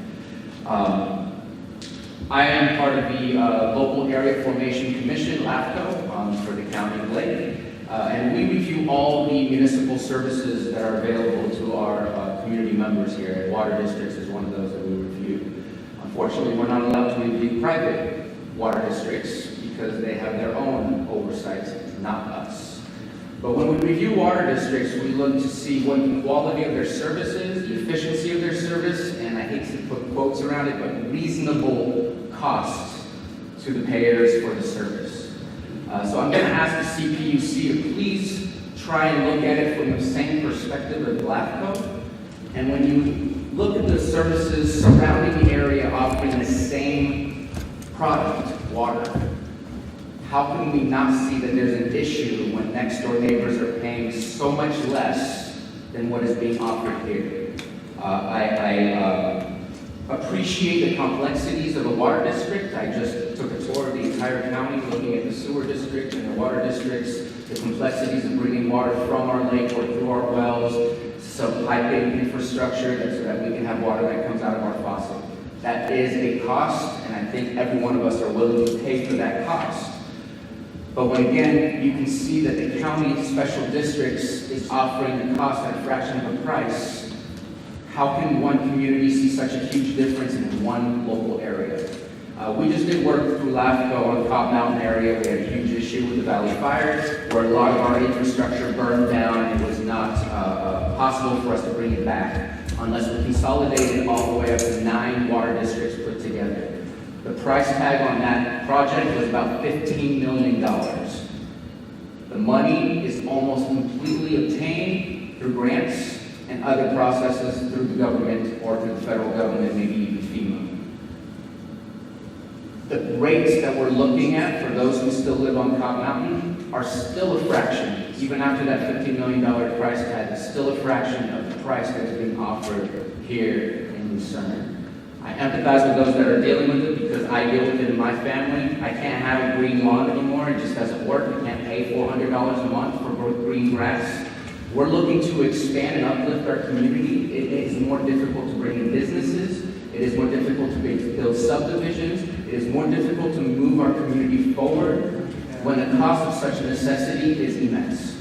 I am part of the Local Area Formation Commission, LAFCO, for the County of Lake, and we review all the municipal services that are available to our community members here, and water districts is one of those that we review. Unfortunately, we're not allowed to review private water districts because they have their own oversight, not us. But when we review water districts, we look to see what the quality of their service is, the efficiency of their service, and I hate to put quotes around it, but reasonable costs to the payers for the service. So I'm going to ask the CPUC to please try and look at it from the same perspective of LAFCO. And when you look at the services surrounding the area offering the same product, water, how can we not see that there's an issue when next door neighbors are paying so much less than what is being offered here? I appreciate the complexities of a water district. I just took a tour of the entire county looking at the sewer district and the water districts, the complexities of bringing water from our lake or through our wells, some piping infrastructure so that we can have water that comes out of our faucet. That is a cost, and I think every one of us are willing to pay for that cost. But when again, you can see that the county special districts is offering the cost at a fraction of the price, how can one community see such a huge difference in one local area? We just did work through LAFCO on the Cobb Mountain area. We had a huge issue with the Valley Fires, where a lot of our infrastructure burned down, and it was not possible for us to bring it back unless we consolidated all the way up to 9 water districts put together. The price tag on that project was about $15 million. The money is almost completely obtained through grants and other processes through the government or through the federal government, maybe even FEMA. The rates that we're looking at for those who still live on Cobb Mountain are still a fraction, even after that $15 million price tag, it's still a fraction of the price that's being offered here in Lucerne. I empathize with those that are dealing with it because I deal with it in my family. I can't have a green lawn anymore, it just doesn't work. I can't pay $400 a month for green grass. We're looking to expand and uplift our community. It is more difficult to bring in businesses. It is more difficult to build subdivisions. It is more difficult to move our community forward when the cost of such a necessity is immense.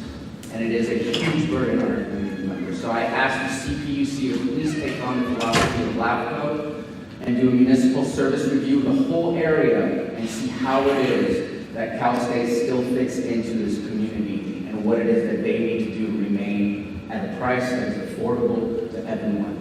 And it is a huge burden on our community members. So I ask the CPUC to please take on the philosophy of LAFCO and do a municipal service review of the whole area and see how it is that Cal State still fits into this community and what it is that they need to do to remain at a price that is affordable to everyone.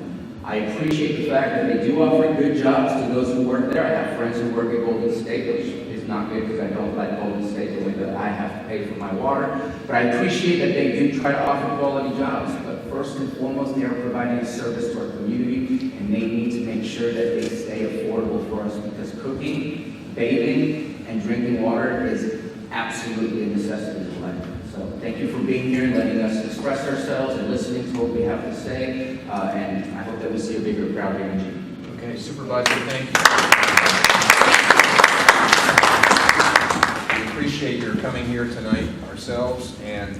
I appreciate the fact that they do offer good jobs to those who work there. I have friends who work at Golden State, which is not good because I don't like Golden State the way that I have to pay for my water. But I appreciate that they do try to offer quality jobs. But first and foremost, they are providing a service to our community, and they need to make sure that they stay affordable for us because cooking, bathing, and drinking water is absolutely a necessity of life. So thank you for being here and letting us express ourselves and listening to what we have to say. And I hope that we see a bigger crowd here in June. Okay, Supervisor, thank you. We appreciate appreciate your coming here tonight ourselves, and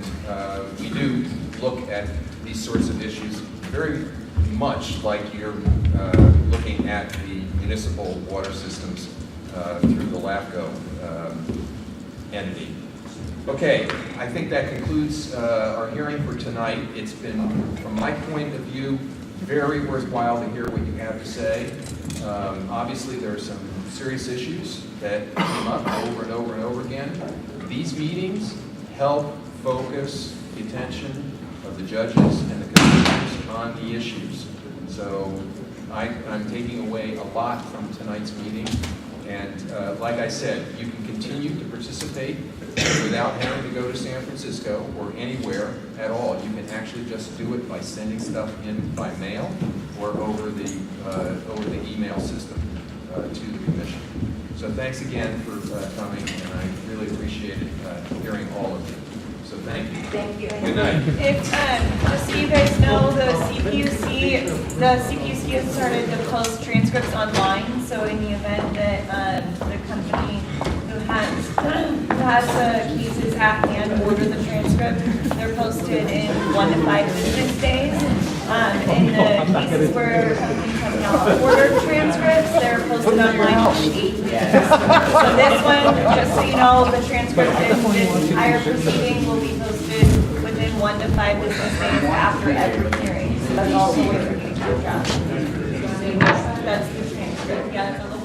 we do look at these sorts of issues very much like you're looking at the municipal water systems through the LAFCO entity. Okay, I think that concludes our hearing for tonight. It's been, from my point of view, very worthwhile to hear what you have to say. Obviously, there are some serious issues that come up over and over and over again. These meetings help focus the attention of the judges and the commissioners on the issues. So I'm taking away a lot from tonight's meeting. And like I said, you can continue to participate without having to go to San Francisco or anywhere at all. You can actually just do it by sending stuff in by mail or over the email system to the commission. So thanks again for coming, and I really appreciated hearing all of you. So thank you. Thank you. Good night. If, just so you guys know, the CPUC has started to post transcripts online, so in the event that the company who has the cases at hand order the transcript, they're posted in 1 to 5 business days. In the cases where companies have not ordered transcripts, they're posted online in 8 days. So this one, just so you know, the transcript in this entire proceeding will be posted within 1 to 5 business days after every hearing. So that's all the way for you to draft. That's the transcript. Yeah,